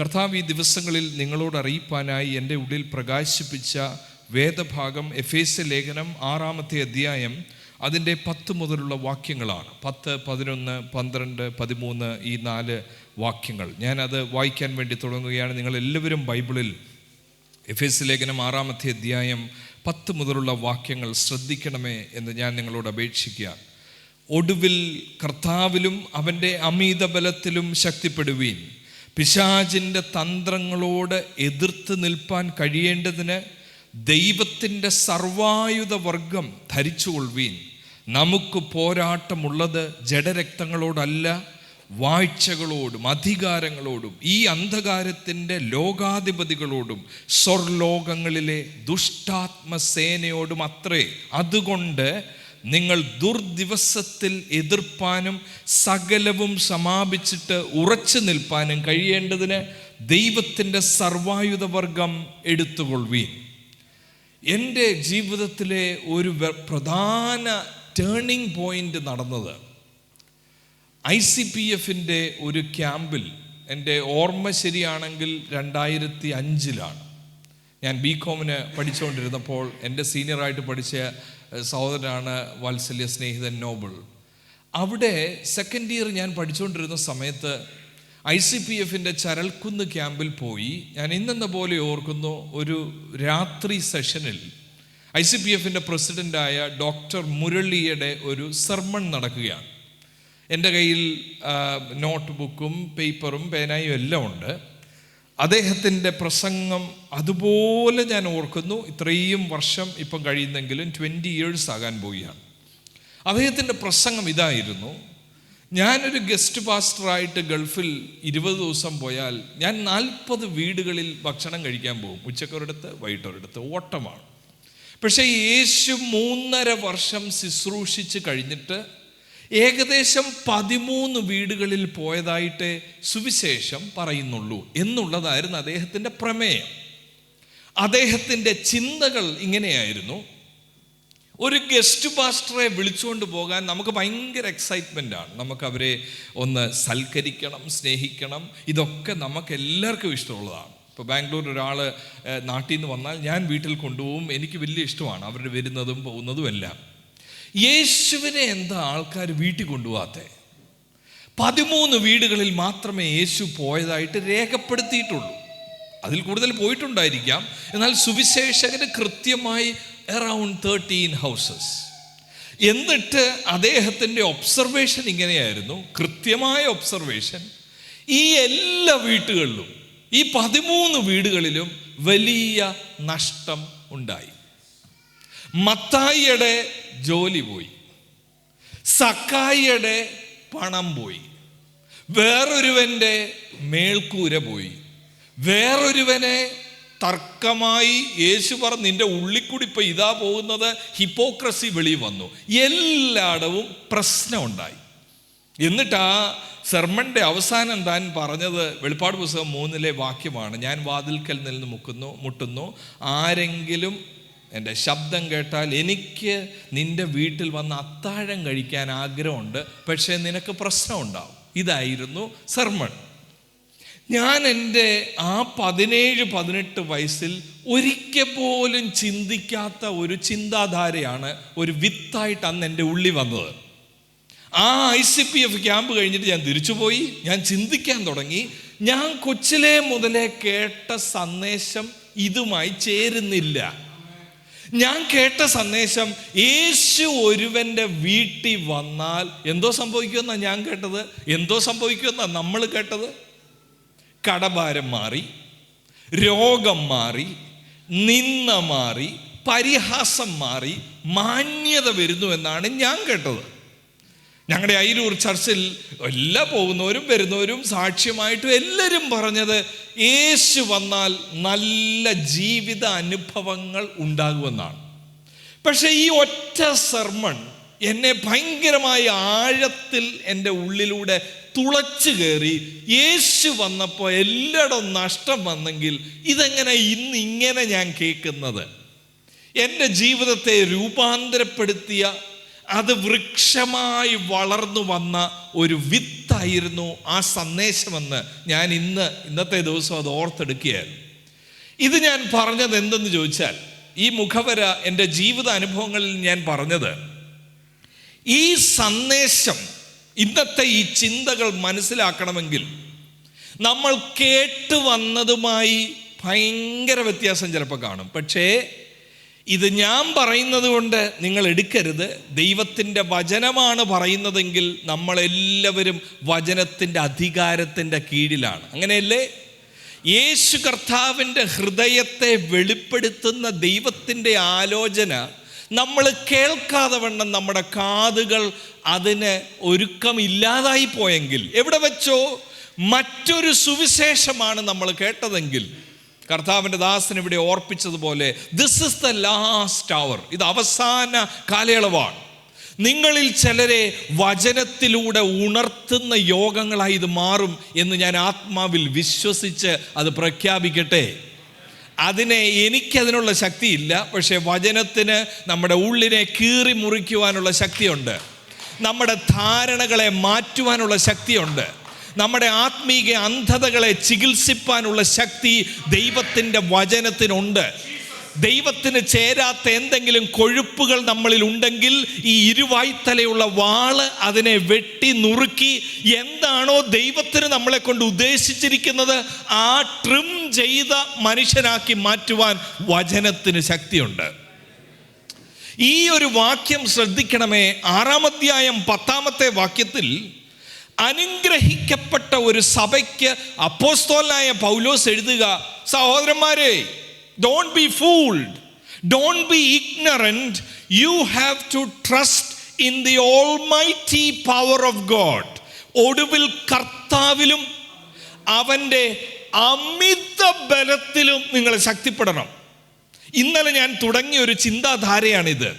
കർത്താവ് ഈ ദിവസങ്ങളിൽ നിങ്ങളോട് അറിയിപ്പാനായി എൻ്റെ ഉള്ളിൽ പ്രകാശിപ്പിച്ച വേദഭാഗം എഫേസ്യ ലേഖനം 6-ാമത്തെ അധ്യായം അതിൻ്റെ 10 മുതലുള്ള വാക്യങ്ങളാണ്. 10, 11, 12, 13 ഈ 4 വാക്യങ്ങൾ ഞാനത് വായിക്കാൻ വേണ്ടി തുടങ്ങുകയാണ്. നിങ്ങളെല്ലാവരും ബൈബിളിൽ എഫേസ്യ ലേഖനം 6-ാമത്തെ അധ്യായം 10 മുതലുള്ള വാക്യങ്ങൾ ശ്രദ്ധിക്കണമേ എന്ന് ഞാൻ നിങ്ങളോട് അപേക്ഷിക്കുക. ഒടുവിൽ കർത്താവിലും അവൻ്റെ അമിത ബലത്തിലും ശക്തിപ്പെടുവീൻ. പിശാചിൻ്റെ തന്ത്രങ്ങളോട് എതിർത്ത് നിൽപ്പാൻ കഴിയേണ്ടതിന് ദൈവത്തിൻ്റെ സർവായുധ വർഗം ധരിച്ചുകൊള്ളുവീൻ. നമുക്ക് പോരാട്ടമുള്ളത് ജഡരക്തങ്ങളോടല്ല, വാഴ്ചകളോടും അധികാരങ്ങളോടും ഈ അന്ധകാരത്തിൻ്റെ ലോകാധിപതികളോടും സ്വർലോകങ്ങളിലെ ദുഷ്ടാത്മസേനയോടും അത്രേ. അതുകൊണ്ട് നിങ്ങൾ ദുർദിവസത്തിൽ എതിർപ്പാനും സകലവും സമാപിച്ചിട്ട് ഉറച്ചു നിൽപ്പാനും കഴിയേണ്ടതിന് ദൈവത്തിൻ്റെ സർവായുധ വർഗം എടുത്തുകൊള്ളുവീൻ. എൻ്റെ ജീവിതത്തിലെ ഒരു പ്രധാന ടേണിംഗ് പോയിന്റ് നടന്നത് ICPF-ൻ്റെ ഒരു ക്യാമ്പിൽ, എൻ്റെ ഓർമ്മ ശരിയാണെങ്കിൽ 2005-ലാണ്. ഞാൻ BCom-ന് പഠിച്ചുകൊണ്ടിരുന്നപ്പോൾ എൻ്റെ സീനിയറായിട്ട് പഠിച്ച സഹോദരനാണ് വാത്സല്യ സ്നേഹിതൻ നോബിൾ. അവിടെ സെക്കൻഡ് ഇയർ ഞാൻ പഠിച്ചുകൊണ്ടിരുന്ന സമയത്ത് ICPF-ൻ്റെ ചരൽക്കുന്ന് ക്യാമ്പിൽ പോയി. ഞാൻ ഇന്നെന്ന പോലെ ഓർക്കുന്നു, ഒരു രാത്രി സെഷനിൽ ICPF-ൻ്റെ പ്രസിഡൻ്റായ ഡോക്ടർ മുരളിയുടെ ഒരു സെർമൺ നടക്കുകയാണ്. എൻ്റെ കയ്യിൽ നോട്ട് ബുക്കും പേപ്പറും പേനയും എല്ലാം ഉണ്ട്. അദ്ദേഹത്തിൻ്റെ പ്രസംഗം അതുപോലെ ഞാൻ ഓർക്കുന്നു. ഇത്രയും വർഷം ഇപ്പം കഴിയുന്നെങ്കിലും 20 years ആകാൻ പോവുകയാണ്. അദ്ദേഹത്തിൻ്റെ പ്രസംഗം ഇതായിരുന്നു: ഞാനൊരു ഗസ്റ്റ് പാസ്റ്ററായിട്ട് ഗൾഫിൽ 20 ദിവസം പോയാൽ ഞാൻ 40 വീടുകളിൽ ഭക്ഷണം കഴിക്കാൻ പോകും. ഉച്ചക്കൊരിടത്ത്, വൈകിട്ടൊരിടത്ത്, ഓട്ടമാണ്. പക്ഷേ യേശു 3.5 വർഷം ശുശ്രൂഷിച്ച് കഴിഞ്ഞിട്ട് ഏകദേശം 13 വീടുകളിൽ പോയതായിട്ട് സുവിശേഷം പറയുന്നുള്ളൂ എന്നുള്ളതായിരുന്നു അദ്ദേഹത്തിൻ്റെ പ്രമേയം. അദ്ദേഹത്തിൻ്റെ ചിന്തകൾ ഇങ്ങനെയായിരുന്നു: ഒരു ഗസ്റ്റ് പാസ്റ്ററെ വിളിച്ചുകൊണ്ട് പോകാൻ നമുക്ക് ഭയങ്കര എക്സൈറ്റ്മെൻ്റ് ആണ്. നമുക്ക് അവരെ ഒന്ന് സൽക്കരിക്കണം, സ്നേഹിക്കണം. ഇതൊക്കെ നമുക്ക് എല്ലാവർക്കും ഇഷ്ടമുള്ളതാണ്. ഇപ്പോൾ ബാംഗ്ലൂർ ഒരാൾ നാട്ടിൽ നിന്ന് വന്നാൽ ഞാൻ വീട്ടിൽ കൊണ്ടുപോകും. എനിക്ക് വലിയ ഇഷ്ടമാണ് അവരുടെ വരുന്നതും പോകുന്നതും എല്ലാം. യേശുവിനെ എന്താ ആൾക്കാർ വീട്ടിൽ കൊണ്ടുപോകാത്തെ? 13 വീടുകളിൽ മാത്രമേ യേശു പോയതായിട്ട് രേഖപ്പെടുത്തിയിട്ടുള്ളൂ. അതിൽ കൂടുതൽ പോയിട്ടുണ്ടായിരിക്കാം. എന്നാൽ സുവിശേഷകന് കൃത്യമായി അറൗണ്ട് 13 ഹൗസസ്. എന്നിട്ട് അദ്ദേഹത്തിൻ്റെ ഒബ്സർവേഷൻ ഇങ്ങനെയായിരുന്നു, കൃത്യമായ ഒബ്സർവേഷൻ: ഈ എല്ലാ വീട്ടുകളിലും, ഈ 13 വീടുകളിലും വലിയ നഷ്ടം ഉണ്ടായി. മത്തായിയുടെ ജോലി പോയി, സക്കായിയുടെ പണം പോയി, വേറൊരുവൻ്റെ മേൽക്കൂര പോയി, വേറൊരുവനെ തർക്കമായി യേശു പറഞ്ഞു നിന്റെ ഉള്ളിക്കൂടി ഇപ്പം ഇതാ പോകുന്നത്, ഹിപ്പോക്രസി വെളി വന്നു. എല്ലായിടവും പ്രശ്നം ഉണ്ടായി. എന്നിട്ട് ആ സെർമൻ്റെ അവസാനം താൻ പറഞ്ഞത് വെളിപ്പാട് പുസ്തകം 3-ലെ വാക്യമാണ്: ഞാൻ വാതിൽക്കൽ നിന്ന് മുട്ടുന്നു, ആരെങ്കിലും എൻ്റെ ശബ്ദം കേട്ടാൽ എനിക്ക് നിൻ്റെ വീട്ടിൽ വന്ന് അത്താഴം കഴിക്കാൻ ആഗ്രഹമുണ്ട്, പക്ഷേ നിനക്ക് പ്രശ്നമുണ്ടാവും. ഇതായിരുന്നു സെർമൺ. ഞാൻ എൻ്റെ ആ 17-18 വയസ്സിൽ ഒരിക്കൽ പോലും ചിന്തിക്കാത്ത ഒരു ചിന്താധാരയാണ് ഒരു വിത്തായിട്ട് അന്ന് എൻ്റെ ഉള്ളിൽ വന്നത്. ആ ICPF ക്യാമ്പ് കഴിഞ്ഞിട്ട് ഞാൻ തിരിച്ചുപോയി. ഞാൻ ചിന്തിക്കാൻ തുടങ്ങി. ഞാൻ കൊച്ചിലെ മുതലേ കേട്ട സന്ദേശം ഇതുമായി ചേരുന്നില്ല. ഞാൻ കേട്ട സന്ദേശം യേശു ഒരുവൻ്റെ വീട്ടിൽ വന്നാൽ എന്തോ സംഭവിക്കുമെന്നാണ് ഞാൻ കേട്ടത്. എന്തോ സംഭവിക്കുമെന്നാണ് നമ്മൾ കേട്ടത്. കടഭാരം മാറി, രോഗം മാറി, നിന്ദ മാറി, പരിഹാസം മാറി, മാന്യത വരുന്നു എന്നാണ് ഞാൻ കേട്ടത്. ഞങ്ങളുടെ അയിരൂർ ചർച്ചിൽ എല്ലാ പോകുന്നവരും വരുന്നവരും സാക്ഷ്യമായിട്ടും എല്ലാവരും പറഞ്ഞത് യേശു വന്നാൽ നല്ല ജീവിത അനുഭവങ്ങൾ ഉണ്ടാകുമെന്നാണ്. പക്ഷെ ഈ ഒറ്റ സെർമൺ എന്നെ ഭയങ്കരമായ ആഴത്തിൽ എൻ്റെ ഉള്ളിലൂടെ തുളച്ചു കയറി. യേശു വന്നപ്പോൾ എല്ലായിടവും നഷ്ടം വന്നെങ്കിൽ ഇതെങ്ങനെ ഇങ്ങനെ ഞാൻ കേൾക്കുന്നത്? എൻ്റെ ജീവിതത്തെ രൂപാന്തരപ്പെടുത്തിയ അത് വൃക്ഷമായി വളർന്നു വന്ന ഒരു വിത്തായിരുന്നു ആ സന്ദേശമെന്ന് ഞാൻ ഇന്നത്തെ ദിവസം അത് ഓർത്തെടുക്കുകയായിരുന്നു. ഇത് ഞാൻ പറഞ്ഞത് എന്തെന്ന് ചോദിച്ചാൽ, ഈ മുഖവര എൻ്റെ ജീവിത അനുഭവങ്ങളിൽ ഞാൻ പറഞ്ഞത്, ഈ സന്ദേശം, ഇന്നത്തെ ഈ ചിന്തകൾ മനസ്സിലാക്കണമെങ്കിൽ നമ്മൾ കേട്ട് വന്നതുമായി ഭയങ്കര വ്യത്യാസം ചിലപ്പോൾ കാണും. പക്ഷേ ഇത് ഞാൻ പറയുന്നത് കൊണ്ട് നിങ്ങൾ എടുക്കരുത്. ദൈവത്തിൻ്റെ വചനമാണ് പറയുന്നതെങ്കിൽ നമ്മളെല്ലാവരും വചനത്തിൻ്റെ അധികാരത്തിൻ്റെ കീഴിലാണ്. അങ്ങനെയല്ലേ? യേശു കർത്താവിൻ്റെ ഹൃദയത്തെ വെളിപ്പെടുത്തുന്ന ദൈവത്തിൻ്റെ ആലോചന നമ്മൾ കേൾക്കാതെ വണ്ണം നമ്മുടെ കാതുകൾ അതിന് ഒരുക്കമില്ലാതായി പോയെങ്കിൽ, എവിടെ വെച്ചോ മറ്റൊരു സുവിശേഷമാണ് നമ്മൾ കേട്ടതെങ്കിൽ, കർത്താവിൻ്റെ ദാസൻ ഇവിടെ ഓർപ്പിച്ചതുപോലെ, ദിസ് ഇസ് ദ ലാസ്റ്റ് അവർ, ഇത് അവസാന കാലയളവാണ്. നിങ്ങളിൽ ചിലരെ വചനത്തിലൂടെ ഉണർത്തുന്ന യോഗങ്ങളായി ഇത് മാറും എന്ന് ഞാൻ ആത്മാവിൽ വിശ്വസിച്ച് അത് പ്രഖ്യാപിക്കട്ടെ. എനിക്കതിനുള്ള ശക്തിയില്ല, പക്ഷേ വചനത്തിന് നമ്മുടെ ഉള്ളിനെ കീറി മുറിക്കുവാനുള്ള ശക്തിയുണ്ട്, നമ്മുടെ ധാരണകളെ മാറ്റുവാനുള്ള ശക്തിയുണ്ട്, നമ്മുടെ ആത്മീയ അന്ധതകളെ ചികിത്സിപ്പാനുള്ള ശക്തി ദൈവത്തിൻ്റെ വചനത്തിനുണ്ട്. ദൈവത്തിന് ചേരാത്ത എന്തെങ്കിലും കൊഴുപ്പുകൾ നമ്മളിൽ ഉണ്ടെങ്കിൽ ഈ ഇരുവായ്ത്തലയുള്ള വാള് അതിനെ വെട്ടി നുറുക്കി എന്താണോ ദൈവത്തിന് നമ്മളെ കൊണ്ട് ഉദ്ദേശിച്ചിരിക്കുന്നത് ആ ട്രിം ചെയ്ത മനുഷ്യനാക്കി മാറ്റുവാൻ വചനത്തിന് ശക്തിയുണ്ട്. ഈ ഒരു വാക്യം ശ്രദ്ധിക്കണമേ. 6-ാം അധ്യായം 10-ാമത്തെ വാക്യത്തിൽ അനുഗ്രഹിക്കപ്പെട്ട ഒരു സഭയ്ക്ക് അപ്പോസ്തലനായ പൗലോസ് എഴുതുക, സഹോദരന്മാരെ, don't be fooled, don't be ignorant, you have to trust in the almighty power of God. ഒടുവിൽ കർത്താവിലും അവൻ്റെ അമിത ബലത്തിലും നിങ്ങൾ ശക്തിപ്പെടണം. ഇന്നലെ ഞാൻ തുടങ്ങിയ ഒരു ചിന്താധാരയാണിത്.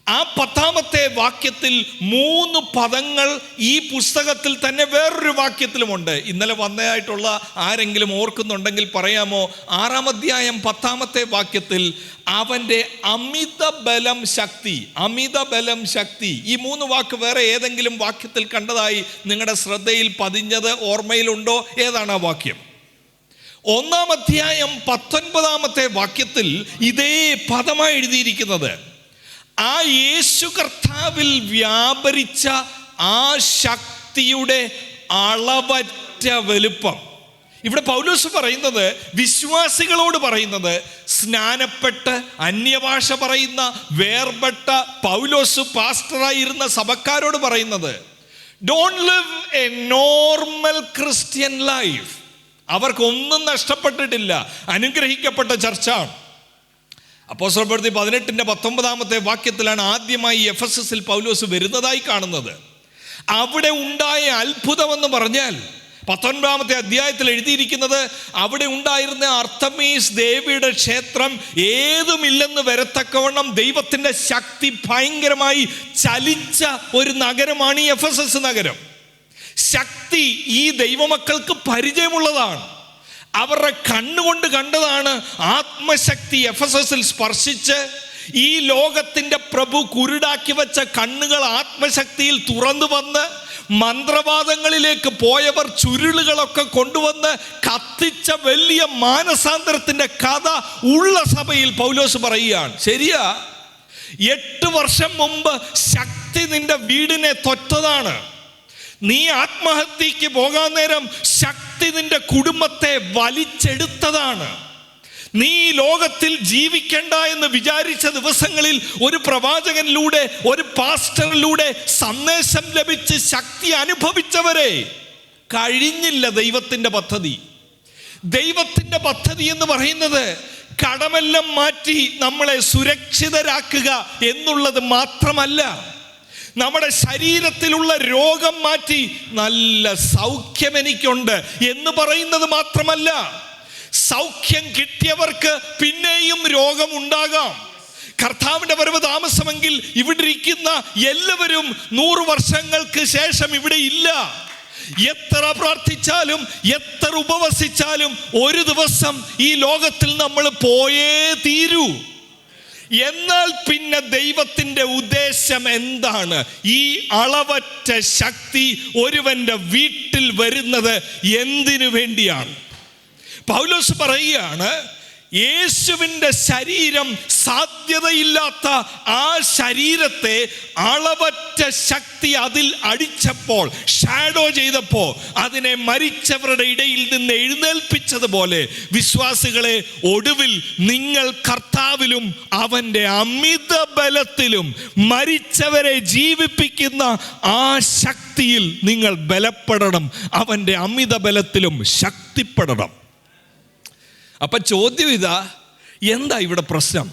ആ 10-ാമത്തെ വാക്യത്തിൽ 3 പദങ്ങൾ ഈ പുസ്തകത്തിൽ തന്നെ വേറൊരു വാക്യത്തിലുമുണ്ട്. ഇന്നലെ വന്നതായിട്ടുള്ള ആരെങ്കിലും ഓർക്കുന്നുണ്ടെങ്കിൽ പറയാമോ? 6-ാം അധ്യായം 10-ാമത്തെ വാക്യത്തിൽ അവൻ്റെ അമിത ബലം ശക്തി, അമിത ബലം ശക്തി, ഈ 3 വാക്ക് വേറെ ഏതെങ്കിലും വാക്യത്തിൽ കണ്ടതായി നിങ്ങളുടെ ശ്രദ്ധയിൽ പതിഞ്ഞത് ഓർമ്മയിലുണ്ടോ? ഏതാണ് ആ വാക്യം? 1-ാം അധ്യായം 19-ാമത്തെ വാക്യത്തിൽ ഇതേ പദമായി എഴുതിയിരിക്കുന്നത്. ആ യേശു കർത്താവിൽ വ്യാപരിച്ച ആ ശക്തിയുടെ അളവറ്റ വലുപ്പം. ഇവിടെ പൗലോസ് പറയുന്നത്, വിശ്വാസികളോട് പറയുന്നത്, സ്നാനപ്പെട്ട് അന്യഭാഷ പറയുന്ന വേർപെട്ട പൗലോസ് പാസ്റ്ററായിരുന്ന സഭക്കാരോട് പറയുന്നത്, don't live A normal Christian life. അവർക്കൊന്നും നഷ്ടപ്പെട്ടിട്ടില്ല, അനുഗ്രഹിക്കപ്പെട്ട ചർച്ചാണ്. അപ്പോസ്തലപ്രവൃത്തി 18-19 വാക്യത്തിലാണ് ആദ്യമായി എഫെസസിൽ പൗലോസ് വരുന്നതായി കാണുന്നത്. അവിടെ ഉണ്ടായ അത്ഭുതമെന്ന് പറഞ്ഞാൽ 19-ാമത്തെ അധ്യായത്തിൽ എഴുതിയിരിക്കുന്നത്, അവിടെ ഉണ്ടായിരുന്ന അർത്തമീസ് ദേവിയുടെ ക്ഷേത്രം ഏതുമില്ലെന്ന് വരത്തക്കവണ്ണം ദൈവത്തിൻ്റെ ശക്തി ഭയങ്കരമായി ചലിച്ച ഒരു നഗരമാണ് ഈ എഫെസസ് നഗരം. ശക്തി ഈ ദൈവമക്കൾക്ക് പരിചയമുള്ളതാണ്. അവരുടെ കണ്ണുകൊണ്ട് കണ്ടതാണ്. ആത്മശക്തി എഫെസസിൽ സ്പർശിച്ച് ഈ ലോകത്തിൻ്റെ പ്രഭു കുരുടാക്കി വെച്ച കണ്ണുകൾ ആത്മശക്തിയിൽ തുറന്നു വന്ന്, മന്ത്രവാദങ്ങളിലേക്ക് പോയവർ ചുരുളുകളൊക്കെ കൊണ്ടുവന്ന് കത്തിച്ച വലിയ മാനസാന്തരത്തിൻ്റെ കഥ ഉള്ള സഭയിൽ പൗലോസ് പറയുകയാണ്. ശരിയാ, 8 വർഷം മുമ്പ് ശക്തി നിന്റെ വീടിനെ തൊറ്റതാണ്. നീ ആത്മഹത്യക്ക് പോകാൻ നേരം ശക്തി നിന്റെ കുടുംബത്തെ വലിച്ചെടുത്തതാണ്. നീ ലോകത്തിൽ ജീവിക്കണ്ട എന്ന് വിചാരിച്ച ദിവസങ്ങളിൽ ഒരു പ്രവാചകനിലൂടെ, ഒരു പാസ്റ്ററിലൂടെ സന്ദേശം ലഭിച്ച് ശക്തി അനുഭവിച്ചവരെ കഴിഞ്ഞില്ല ദൈവത്തിൻ്റെ പദ്ധതി. ദൈവത്തിൻ്റെ പദ്ധതി എന്ന് പറയുന്നത് കടമെല്ലാം മാറ്റി നമ്മളെ സുരക്ഷിതരാക്കുക എന്നുള്ളത് മാത്രമല്ല, നമ്മുടെ ശരീരത്തിലുള്ള രോഗം മാറ്റി നല്ല സൗഖ്യം എനിക്കുണ്ട് എന്ന് പറയുന്നത് മാത്രമല്ല, സൗഖ്യം കിട്ടിയവർക്ക് പിന്നെയും രോഗം ഉണ്ടാകാം. കർത്താവിൻ്റെ വരവ് താമസമെങ്കിൽ ഇവിടെ ഇരിക്കുന്ന എല്ലാവരും 100 വർഷങ്ങൾക്ക് ശേഷം ഇവിടെ ഇല്ല. എത്ര പ്രാർത്ഥിച്ചാലും എത്ര ഉപവസിച്ചാലും ഒരു ദിവസം ഈ ലോകത്തിൽ നമ്മൾ പോയേ തീരൂ. എന്നാൽ പിന്നെ ദൈവത്തിൻ്റെ ഉദ്ദേശം എന്താണ്? ഈ അളവറ്റ ശക്തി ഒരുവന്റെ വീട്ടിൽ വരുന്നത് എന്തിനു വേണ്ടിയാണ്? പൗലോസ് പറയുകയാണ്, യേശുവിൻ്റെ ശരീരം സാധ്യതയില്ലാത്ത ആ ശരീരത്തെ അളവറ്റ ശക്തി അതിൽ അടിച്ചപ്പോൾ, ഷാഡോ ചെയ്തപ്പോൾ, അതിനെ മരിച്ചവരുടെ ഇടയിൽ നിന്ന് എഴുന്നേൽപ്പിച്ചതുപോലെ വിശ്വാസികളെ, ഒടുവിൽ നിങ്ങൾ കർത്താവിലും അവൻ്റെ അമിത ബലത്തിലും മരിച്ചവരെ ജീവിപ്പിക്കുന്ന ആ ശക്തിയിൽ നിങ്ങൾ ബലപ്പെടണം. അവൻ്റെ അമിത ബലത്തിലും ശക്തിപ്പെടണം. അപ്പൊ ചോദ്യം ഇതാ, എന്താ ഇവിടെ പ്രശ്നം?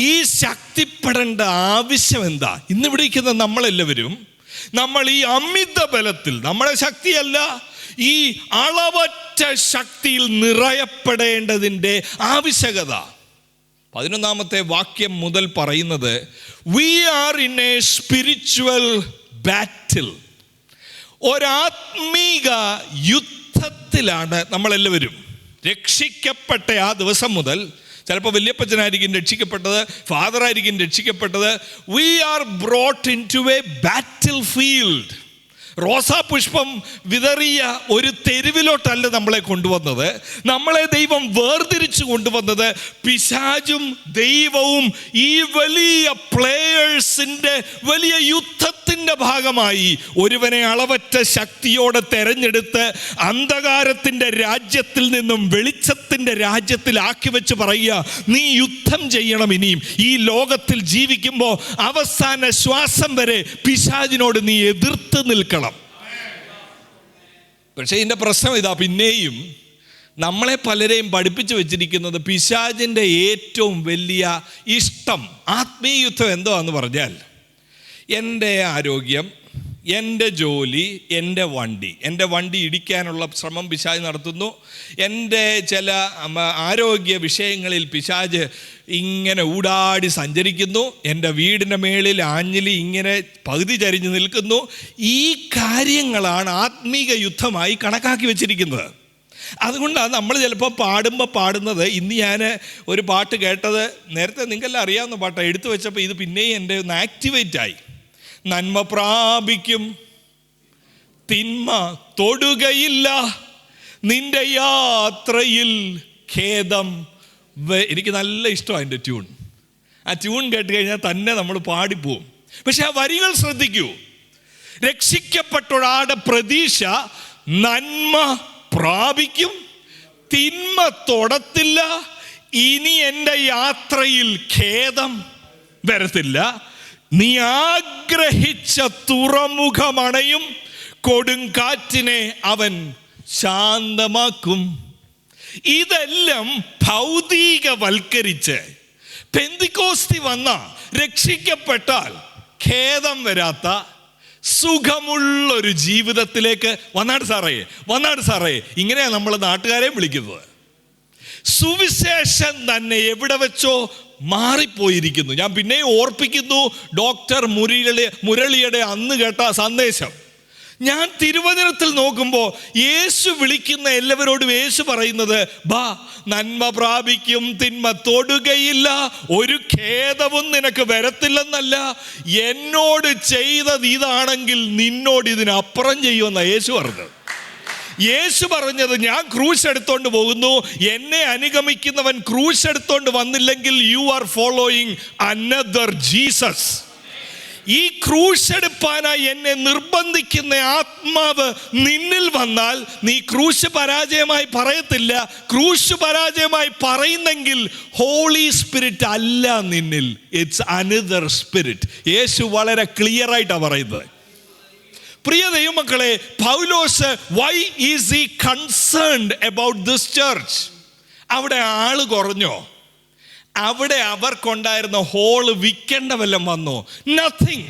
ഈ ശക്തിപ്പെടേണ്ട ആവശ്യം എന്താ? ഇന്നിവിടെ ഇരിക്കുന്ന നമ്മളെല്ലാവരും നമ്മൾ ഈ അമിത ബലത്തിൽ, നമ്മുടെ ശക്തിയല്ല, ഈ അളവറ്റ ശക്തിയിൽ നിറയപ്പെടേണ്ടതിൻ്റെ ആവശ്യകത 11-ാമത്തെ വാക്യം മുതൽ പറയുന്നത്, we are in a spiritual battle. ഒരാത്മീക യുദ്ധത്തിലാണ് നമ്മളെല്ലാവരും. രക്ഷിക്കപ്പെട്ട ആ ദിവസം മുതൽ, ചിലപ്പോൾ വല്യപ്പച്ചനായിരിക്കും രക്ഷിക്കപ്പെട്ടത്, ഫാദറായിരിക്കും രക്ഷിക്കപ്പെട്ടത്. We are brought in to a battlefield. റോസാ പുഷ്പം വിതറിയ ഒരു തെരുവിലോട്ടല്ല നമ്മളെ കൊണ്ടുവന്നത്. നമ്മളെ ദൈവം വേർതിരിച്ചു കൊണ്ടുവന്നത് പിശാചും ദൈവവും ഈ വലിയ പ്ലേയേഴ്സിൻ്റെ വലിയ യുദ്ധത്തിൻ്റെ ഭാഗമായി ഒരുവനെ അളവറ്റ ശക്തിയോടെ തെരഞ്ഞെടുത്ത് അന്ധകാരത്തിൻ്റെ രാജ്യത്തിൽ നിന്നും വെളിച്ചത്തിൻ്റെ രാജ്യത്തിലാക്കി വെച്ച് പറയുക, നീ യുദ്ധം ചെയ്യണം. ഇനിയും ഈ ലോകത്തിൽ ജീവിക്കുമ്പോൾ അവസാന ശ്വാസം വരെ പിശാചിനോട് നീ എതിർത്ത് നിൽക്കണം. പക്ഷേ ഇതിൻ്റെ പ്രശ്നം ഇതാ, പിന്നെയും നമ്മളെ പലരെയും പഠിപ്പിച്ചു വെച്ചിരിക്കുന്നത് പിശാചിൻ്റെ ഏറ്റവും വലിയ ഇഷ്ടം, ആത്മീയ യുദ്ധം എന്തോന്ന് പറഞ്ഞാൽ, എൻ്റെ ആരോഗ്യം, എൻ്റെ ജോലി, എൻ്റെ വണ്ടി ഇടിക്കാനുള്ള ശ്രമം പിശാച് നടത്തുന്നു. എൻ്റെ ചില ആരോഗ്യ വിഷയങ്ങളിൽ പിശാച് ഇങ്ങനെ ഊടാടി സഞ്ചരിക്കുന്നു. എൻ്റെ വീടിൻ്റെ മേളിൽ ആഞ്ഞിലി ഇങ്ങനെ പകുതി ചരിഞ്ഞ് നിൽക്കുന്നു. ഈ കാര്യങ്ങളാണ് ആത്മീക യുദ്ധമായി കണക്കാക്കി വെച്ചിരിക്കുന്നത്. അതുകൊണ്ടാണ് നമ്മൾ ചിലപ്പോൾ പാടുന്നത്. ഇന്ന് ഞാൻ ഒരു പാട്ട് കേട്ടത്, നേരത്തെ നിങ്ങൾക്കെല്ലാം അറിയാവുന്ന പാട്ടാണ്, എടുത്തു വെച്ചപ്പോൾ ഇത് പിന്നെയും എൻ്റെ ഒന്ന് ആക്ടിവേറ്റായി. നന്മ പ്രാപിക്കും, തിന്മ തൊടുകയില്ല, നിന്റെ യാത്രയിൽ ഖേദം. എനിക്ക് നല്ല ഇഷ്ടമാണ് എൻ്റെ ട്യൂൺ. ആ ട്യൂൺ കേട്ട് കഴിഞ്ഞാൽ തന്നെ നമ്മൾ പാടിപ്പോവും. പക്ഷെ ആ വരികൾ ശ്രദ്ധിക്കൂ. രക്ഷിക്കപ്പെട്ടൊരാളുടെ പ്രതീക്ഷ നന്മ പ്രാപിക്കും, തിന്മ തൊടത്തില്ല, ഇനി എൻ്റെ യാത്രയിൽ ഖേദം വരത്തില്ല, നീ ആഗ്രഹിച്ച തുറമുഖമണയും, കൊടുങ്കാറ്റിനെ അവൻ ശാന്തമാക്കും. ഇതെല്ലാം ഭൗതികവൽക്കരിച്ച് പെന്തിക്കോസ്തി വന്ന, രക്ഷിക്കപ്പെട്ടാൽ ഖേദം വരാത്ത സുഖമുള്ളൊരു ജീവിതത്തിലേക്ക് വന്നാട് സാറേ ഇങ്ങനെയാണ് നമ്മൾ നാട്ടുകാരെ വിളിക്കുന്നത്. സുവിശേഷം തന്നെ എവിടെ വെച്ചോ മാറിപ്പോയിരിക്കുന്നു. ഞാൻ പിന്നെയും ഓർപ്പിക്കുന്നു ഡോക്ടർ മുരളിയുടെ അന്ന് കേട്ട സന്ദേശം. ഞാൻ തിരുവചനത്തിൽ നോക്കുമ്പോൾ യേശു വിളിക്കുന്ന എല്ലാവരോടും യേശു പറയുന്നത്, ബാ, നന്മ പ്രാപിക്കും, തിന്മ തൊടുകയില്ല, ഒരു ഖേദവും നിനക്ക് വരത്തില്ലെന്നല്ല, എന്നോട് ചെയ്തത് ഇതാണെങ്കിൽ നിന്നോട് ഇതിനപ്പുറം ചെയ്യുമെന്നാണ് യേശു പറഞ്ഞത്. യേശു പറഞ്ഞത്, ഞാൻ ക്രൂശ് എടുത്തോണ്ട് പോകുന്നു, എന്നെ അനുഗമിക്കുന്നവൻ ക്രൂശ് എടുത്തോണ്ട് വന്നില്ലെങ്കിൽ you are following another Jesus. ഈ ക്രൂശ് എടുപ്പാനായി എന്നെ നിർബന്ധിക്കുന്ന ആത്മാവ് നിന്നിൽ വന്നാൽ നീ ക്രൂശ് പരാജയമായി പറയത്തില്ല. ക്രൂശ് പരാജയമായി പറയുന്നെങ്കിൽ ഹോളി സ്പിരിറ്റ് അല്ല നിന്നിൽ, ഇറ്റ്സ് അനദർ സ്പിരിറ്റ്. യേശു വളരെ ക്ലിയർ ആയിട്ടാണ് പറയുന്നത്. പ്രിയ ദൈവമക്കളെ, പൗലോസ് why is he concerned about this church? അവിടെ ആള് കുറഞ്ഞോ? അവിടെ അവർക്കുണ്ടായിരുന്ന ഹോള് വിൽക്കേണ്ട വല്ലതും വന്നോ? നത്തിങ്.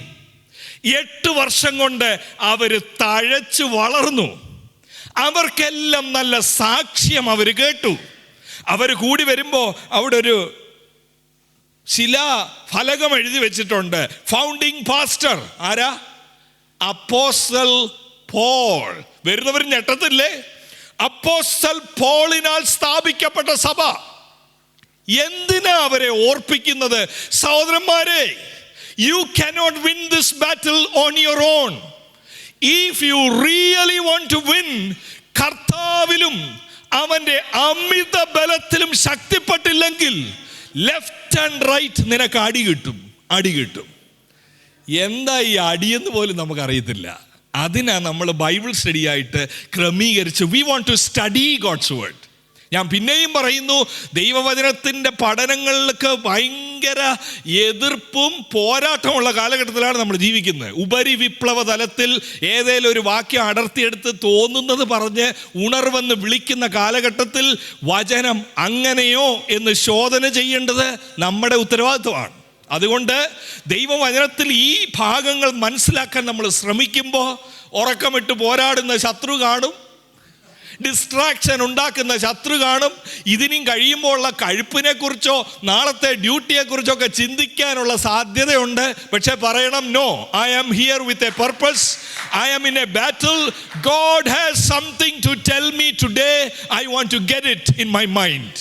8 വർഷം കൊണ്ട് അവർ തഴച്ചു വളർന്നു. അവർക്കെല്ലാം നല്ല സാക്ഷ്യം അവർ കേട്ടു. അവർ കൂടി വരുമ്പോൾ അവിടെ ഒരു ശിലാഫലകം എഴുതി വെച്ചിട്ടുണ്ട്. ഫൗണ്ടിങ് പാസ്റ്റർ ആരാ? അപ്പോസ്തലൻ പോൾ. വരുന്നവർ ഞെട്ടത്തില്ലേ? അപ്പോസ്തലൻ പോളിനാൽ സ്ഥാപിക്കപ്പെട്ട സഭ. എന്തിനാ അവരെ ഓർപ്പിക്കുന്നത്? സഹോദരന്മാരെ, you cannot win this battle on your own. If you really want to win, കർത്താവിലും അവന്റെ അമിത ബലത്തിലും ശക്തിപ്പെട്ടില്ലെങ്കിൽ ലെഫ്റ്റ് ആൻഡ് റൈറ്റ് നിനക്ക് അടി കിട്ടും. എന്താ ഈ അടിയെന്ന് പോലും നമുക്കറിയത്തില്ല. അതിനാ നമ്മൾ ബൈബിൾ സ്റ്റഡി ആയിട്ട് ക്രമീകരിച്ച് we want to study God's word. ഞാൻ പിന്നെയും പറയുന്നു, ദൈവവചനത്തിൻ്റെ പഠനങ്ങൾക്ക് ഭയങ്കര എതിർപ്പും പോരാട്ടമുള്ള കാലഘട്ടത്തിലാണ് നമ്മൾ ജീവിക്കുന്നത്. ഉപരി വിപ്ലവ തലത്തിൽ ഏതേലും ഒരു വാക്യം അടർത്തിയെടുത്ത് തോന്നുന്നത് പറഞ്ഞ് ഉണർവെന്ന് വിളിക്കുന്ന കാലഘട്ടത്തിൽ വചനം അങ്ങനെയോ എന്ന് ശോധന ചെയ്യേണ്ടത് നമ്മുടെ ഉത്തരവാദിത്വമാണ്. അതുകൊണ്ട് ദൈവവചനത്തിൽ ഈ ഭാഗങ്ങൾ മനസ്സിലാക്കാൻ നമ്മൾ ശ്രമിക്കുമ്പോൾ ഉറക്കമിട്ട് പോരാടുന്ന ശത്രു കാണും, ഡിസ്ട്രാക്ഷൻ ഉണ്ടാക്കുന്ന ശത്രു കാണും. ഇതിനും കഴിയുമ്പോൾ ഉള്ള കഴിപ്പിനെ കുറിച്ചോ നാളത്തെ ഡ്യൂട്ടിയെ കുറിച്ചോ ഒക്കെ ചിന്തിക്കാനുള്ള സാധ്യതയുണ്ട്. പക്ഷെ പറയണം, no, I am here with a purpose, I am in a battle, God has something to tell me today, I want to get it in my mind.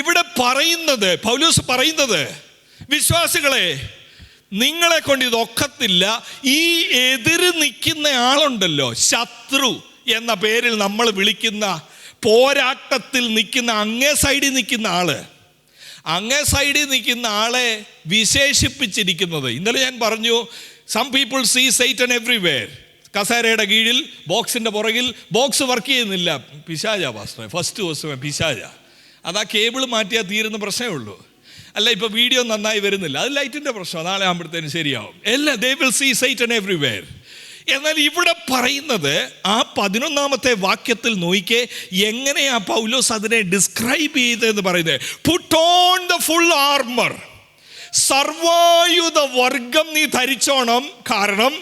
ഇവിടെ പറയുന്നത്, പൗലോസ് പറയുന്നത്, വിശ്വാസികളെ, നിങ്ങളെ കൊണ്ട് ഇതൊക്കത്തില്ല. ഈ എതിര് നിൽക്കുന്ന ആളുണ്ടല്ലോ, ശത്രു എന്ന പേരിൽ നമ്മൾ വിളിക്കുന്ന, പോരാട്ടത്തിൽ നിൽക്കുന്ന, അങ്ങേ സൈഡിൽ നിൽക്കുന്ന ആളെ വിശേഷിപ്പിച്ചിരിക്കുന്നത്. ഇന്നലെ ഞാൻ പറഞ്ഞു, some people see Satan everywhere. കസേരയുടെ കീഴിൽ, ബോക്സിൻ്റെ പുറകിൽ, ബോക്സ് വർക്ക് ചെയ്യുന്നില്ല, പിശാചാ പാസ്റ്ററെ, ഫസ്റ്റ് ദിവസം പിശാചാ. അതാ കേബിൾ മാറ്റിയാൽ തീരുന്ന പ്രശ്നമേ ഉള്ളൂ. അല്ല, ഇപ്പോൾ വീഡിയോ നന്നായി വരുന്നില്ല, അത് ലൈറ്റിൻ്റെ പ്രശ്നം, നാളെ ആകുമ്പോഴത്തേനും ശരിയാവും. എല്ലാം they will see Satan everywhere. എന്നാൽ ഇവിടെ പറയുന്നത്, ആ 11ാമത്തെ വാക്യത്തിൽ നോക്കിക്കേ, എങ്ങനെയാ പൗലോസ് അതിനെ ഡിസ്ക്രൈബ് ചെയ്തതെന്ന് പറയുന്നത്. Put on the full armour, സർവായുധ വർഗം നീ ധരിച്ചോണം. കാരണം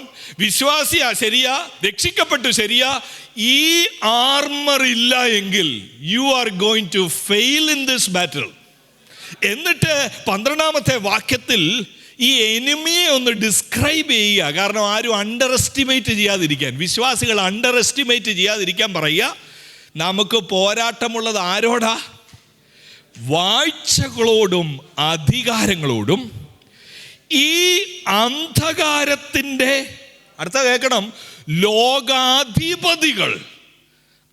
വിശ്വാസിയാ, ശരിയാ, രക്ഷിക്കപ്പെട്ടു, ശരിയാ, ഈ ആർമർ ഇല്ല എങ്കിൽ you are going to fail in this battle. എന്നിട്ട് 12ാമത്തെ വാക്യത്തിൽ ഈ എനിമിയെ ഒന്ന് ഡിസ്ക്രൈബ് ചെയ്യുക. കാരണം ആരും അണ്ടർ എസ്റ്റിമേറ്റ് ചെയ്യാതിരിക്കാൻ, വിശ്വാസികൾ അണ്ടർ എസ്റ്റിമേറ്റ് ചെയ്യാതിരിക്കാൻ പറയുക, നമുക്ക് പോരാട്ടമുള്ളത് ആരോടാ? വാഴ്ചകളോടും അധികാരങ്ങളോടും ഈ അന്ധകാരത്തിൻ്റെ, അടുത്ത കേൾക്കണം, ലോകാധിപതികൾ.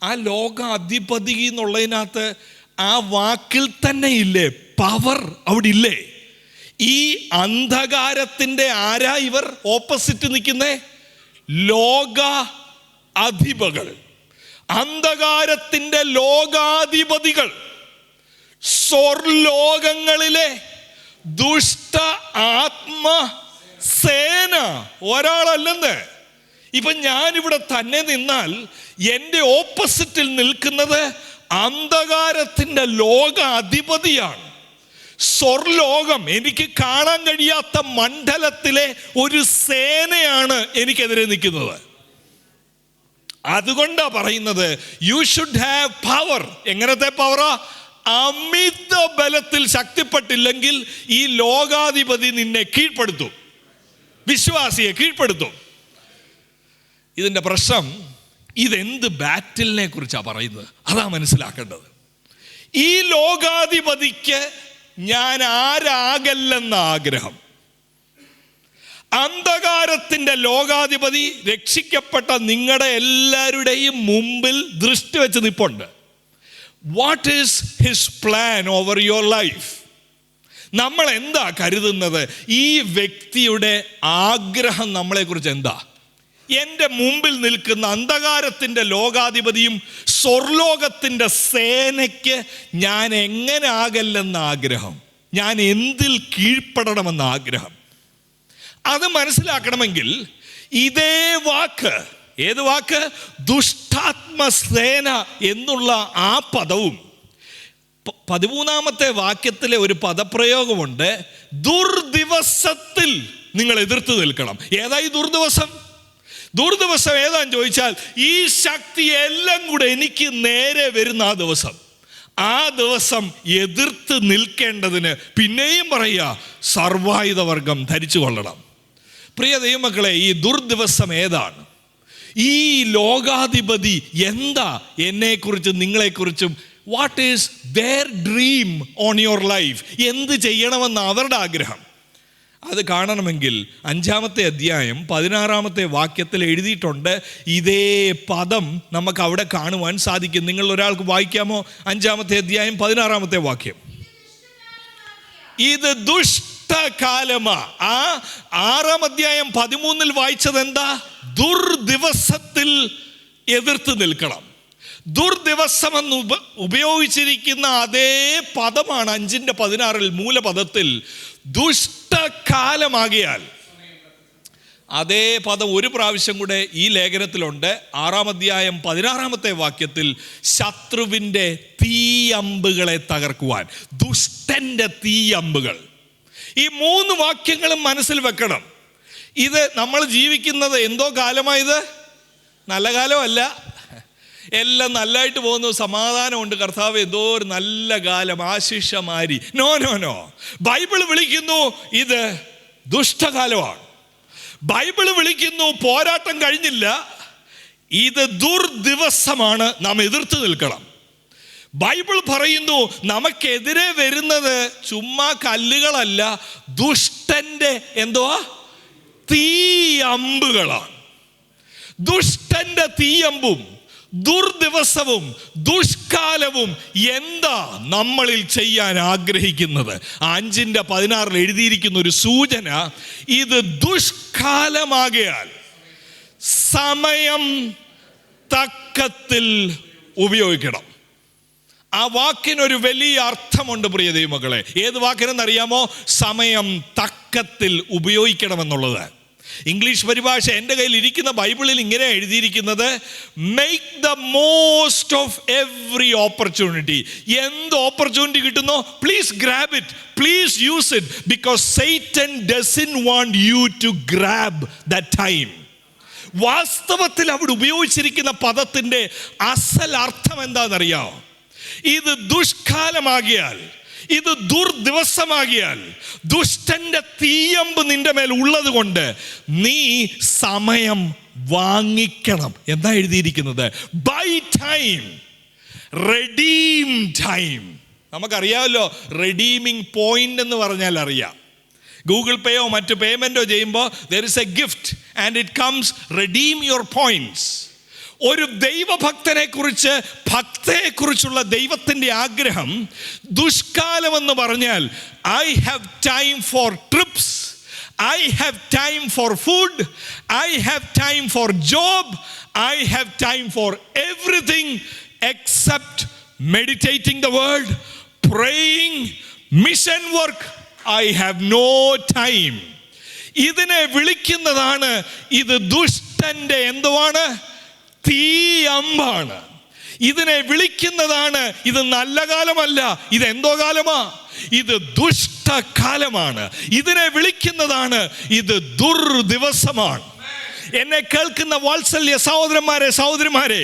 ആ ലോകാധിപതി എന്നുള്ളതിനകത്ത് ആ വാക്കിൽ തന്നെ ഇല്ലേ പവർ? അവിടെ ഇല്ലേ? ഈ അന്ധകാരത്തിൻ്റെ ആരാ ഇവർ ഓപ്പോസിറ്റ് നിൽക്കുന്നേ? ലോക അധിപകൾ, അന്ധകാരത്തിൻ്റെ ലോകാധിപതികൾ, സ്വർലോകങ്ങളിലെ ദുഷ്ട ആത്മ സേന. ഒരാളല്ലെന്ന്. ഇപ്പൊ ഞാനിവിടെ തന്നെ നിന്നാൽ എൻ്റെ ഓപ്പോസിറ്റിൽ നിൽക്കുന്നത് അന്ധകാരത്തിൻ്റെ ലോക അധിപതിയാണ്. സ്വർലോകം, എനിക്ക് കാണാൻ കഴിയാത്ത മണ്ഡലത്തിലെ ഒരു സേനയാണ് എനിക്കെതിരെ നിൽക്കുന്നത്. അതുകൊണ്ടാ പറയുന്നത്, യു ഷുഡ് ഹാവ് പവർ. എങ്ങനത്തെ പവറാ? അമിത ബലത്തിൽ ശക്തിപ്പെട്ടില്ലെങ്കിൽ ഈ ലോകാധിപതി നിന്നെ കീഴ്പ്പെടുത്തും, വിശ്വാസിയെ കീഴ്പ്പെടുത്തും. ഇതിൻ്റെ പ്രശ്നം, ഇതെന്ത് ബാറ്റിലിനെ കുറിച്ചാണ് പറയുന്നത്? അതാ മനസ്സിലാക്കേണ്ടത്. ഈ ലോകാധിപതിക്ക് ഞാൻ ആരാകല്ലെന്ന ആഗ്രഹം. അന്ധകാരത്തിൻ്റെ ലോകാധിപതി രക്ഷിക്കപ്പെട്ട നിങ്ങളുടെ എല്ലാവരുടെയും മുമ്പിൽ ദൃഷ്ടി വെച്ച് നിൽപ്പുണ്ട്. What is his plan over your life? നമ്മൾ എന്താ കരുതുന്നത്? ഈ വ്യക്തിയുടെ ആഗ്രഹം നമ്മളെക്കുറിച്ച് എന്താ? എൻ്റെ മുമ്പിൽ നിൽക്കുന്ന അന്ധകാരത്തിൻ്റെ ലോകാധിപതിയും സ്വർലോകത്തിൻ്റെ സേനയ്ക്ക് ഞാൻ എങ്ങനെ ആകല്ലെന്ന ആഗ്രഹം, ഞാൻ എന്തിൽ കീഴ്പ്പെടണമെന്ന ആഗ്രഹം. അത് മനസ്സിലാക്കണമെങ്കിൽ ഇതേ വാക്ക്, ഏത് വാക്ക്? ദുഷ്ടാത്മസേന എന്നുള്ള ആ പദവും 13ാമത്തെ വാക്യത്തിലെ ഒരു പദപ്രയോഗമുണ്ട്, ദുർദിവസത്തിൽ നിങ്ങൾ എതിർത്ത് നിൽക്കണം. ഏതാ ഈ ദുർദിവസം? ദുർദിവസം ഏതാന്ന് ചോദിച്ചാൽ, ഈ ശക്തി എല്ലാം കൂടെ എനിക്ക് നേരെ വരുന്ന ആ ദിവസം എതിർത്ത് നിൽക്കേണ്ടതിന് പിന്നെയും പറയുക, സർവായുധവർഗം ധരിച്ചു കൊള്ളണം. പ്രിയ ദൈവമക്കളെ, ഈ ദുർദിവസം ഏതാണ്? ഈ ലോകാധിപതി എന്താ എന്നെക്കുറിച്ചും നിങ്ങളെക്കുറിച്ചും what is their dream on your life? എന്ത് ചെയ്യണമെന്ന് അവരുടെ ആഗ്രഹം. അത് കാണണമെങ്കിൽ 5-ാമത്തെ അധ്യായം 16-ാമത്തെ വാക്യത്തിൽ എഴുതിയിട്ടുണ്ട്. ഇതേ പദം നമുക്ക് അവിടെ കാണുവാൻ സാധിക്കും. നിങ്ങൾ ഒരാൾക്ക് വായിക്കാമോ? 5-ാമത്തെ അധ്യായം 16-ാമത്തെ വാക്യം. ഇത് ദുഷ്ടകാലമാ. ആ 6-ാം അധ്യായം 13-ൽ വായിച്ചത് എന്താ? ദുർദിവസത്തിൽ എതിർത്ത് നിൽക്കണം. ദുർദിവസമെന്ന് ഉപയോഗിച്ചിരിക്കുന്ന അതേ പദമാണ് 5-16 മൂലപദത്തിൽ ദുഷ്ടകാലമാകിയാൽ. അതേ പദം ഒരു പ്രാവശ്യം കൂടെ ഈ ലേഖനത്തിലുണ്ട്. 6-ാം അധ്യായം 16-ാമത്തെ വാക്യത്തിൽ ശത്രുവിൻ്റെ തീയമ്പുകളെ തകർക്കുവാൻ, ദുഷ്ടന്റെ തീയമ്പുകൾ. ഈ 3 വാക്യങ്ങളും മനസ്സിൽ വെക്കണം. ഇത് നമ്മൾ ജീവിക്കുന്നത് എന്തോ കാലമായത്? നല്ല കാലമല്ല. എല്ലാം നല്ലതായിട്ട് പോകുന്നു, സമാധാനമുണ്ട്, കർത്താവ് എന്തോ ഒരു നല്ല കാലം, ആശിഷമാരി. No no no. ബൈബിൾ വിളിക്കുന്നു ഇത് ദുഷ്ടകാലമാണ്. ബൈബിൾ വിളിക്കുന്നു പോരാട്ടം കഴിഞ്ഞില്ല, ഇത് ദുർദിവസമാണ്, നാം എതിർത്ത് നിൽക്കണം. ബൈബിൾ പറയുന്നു നമുക്കെതിരെ വരുന്നത് ചുമ്മാ കല്ലുകളല്ല, ദുഷ്ടന്റെ എന്തുവാ? തീയമ്പുകളാണ്. ദുഷ്ടന്റെ തീയമ്പും ദുർദിവസവും ദുഷ്കാലവും എന്താ നമ്മളിൽ ചെയ്യാൻ ആഗ്രഹിക്കുന്നത്? 5-16 എഴുതിയിരിക്കുന്ന ഒരു സൂചന, ഇത് ദുഷ്കാലമാകയാൽ സമയം തക്കത്തിൽ ഉപയോഗിക്കണം. ആ വാക്കിനൊരു വലിയ അർത്ഥമുണ്ട് പ്രിയ ദൈവമക്കളെ. ഏത് വാക്കിനെന്നറിയാമോ? സമയം തക്കത്തിൽ ഉപയോഗിക്കണമെന്നുള്ളത്. ഇംഗ്ലീഷ് പരിഭാഷ എൻ്റെ കയ്യിൽ ഇരിക്കുന്ന ബൈബിളിൽ ഇങ്ങനെ എഴുതിയിരിക്കുന്നത്, make the most of every opportunity. എന്ത് ഓപ്പർച്യൂണിറ്റി കിട്ടുന്നോ, please grab it, please use it, because Satan doesn't want you to grab that time. വാസ്തവത്തിൽ അവിടെ ഉപയോഗിച്ചിരിക്കുന്ന പദത്തിൻ്റെ അസൽ അർത്ഥം എന്താണെന്നറിയാമോ? ഇത് ദുഷ്കാലമാകിയാൽ, ഇത് ദുർദിവസമാകിയാൽ, ദുഷ്ടന്റെ തീയമ്പ് നിന്റെ മേൽ ഉള്ളത് കൊണ്ട് നീ സമയം വാങ്ങിക്കണം. എന്താ എഴുതിയിരിക്കുന്നത്? Buy time, redeem time. നമുക്കറിയാമല്ലോ റെഡീമിംഗ് പോയിന്റ് എന്ന് പറഞ്ഞാൽ അറിയാം. ഗൂഗിൾ പേയോ മറ്റു പേയ്മെന്റോ ചെയ്യുമ്പോൾ there is a gift and it comes redeem your points. ഒരു ദൈവഭക്തനെ കുറിച്ച്, ഭക്തയെക്കുറിച്ചുള്ള ദൈവത്തിൻ്റെ ആഗ്രഹം, ദുഷ്കാലമെന്ന് പറഞ്ഞാൽ I have time for trips, I have time for food, I have time for job, I have time for everything except meditating the word, praying, mission work. I have no time. ഇതിനെ വിളിക്കുന്നതാണ്, ഇത് ദുഷ്ടന്റെ എന്തുവാണ്? തീയമ്പാണ്. ഇതിനെ വിളിക്കുന്നതാണ്, ഇത് നല്ല കാലമല്ല, ഇത് എന്തോ കാലമാ? ഇത് ദുഷ്ടകാലമാണ്. ഇതിനെ വിളിക്കുന്നതാണ്, ഇത് ദുർദിവസമാണ്. എന്നെ കേൾക്കുന്ന വാത്സല്യ സഹോദരന്മാരെ, സഹോദരിമാരെ,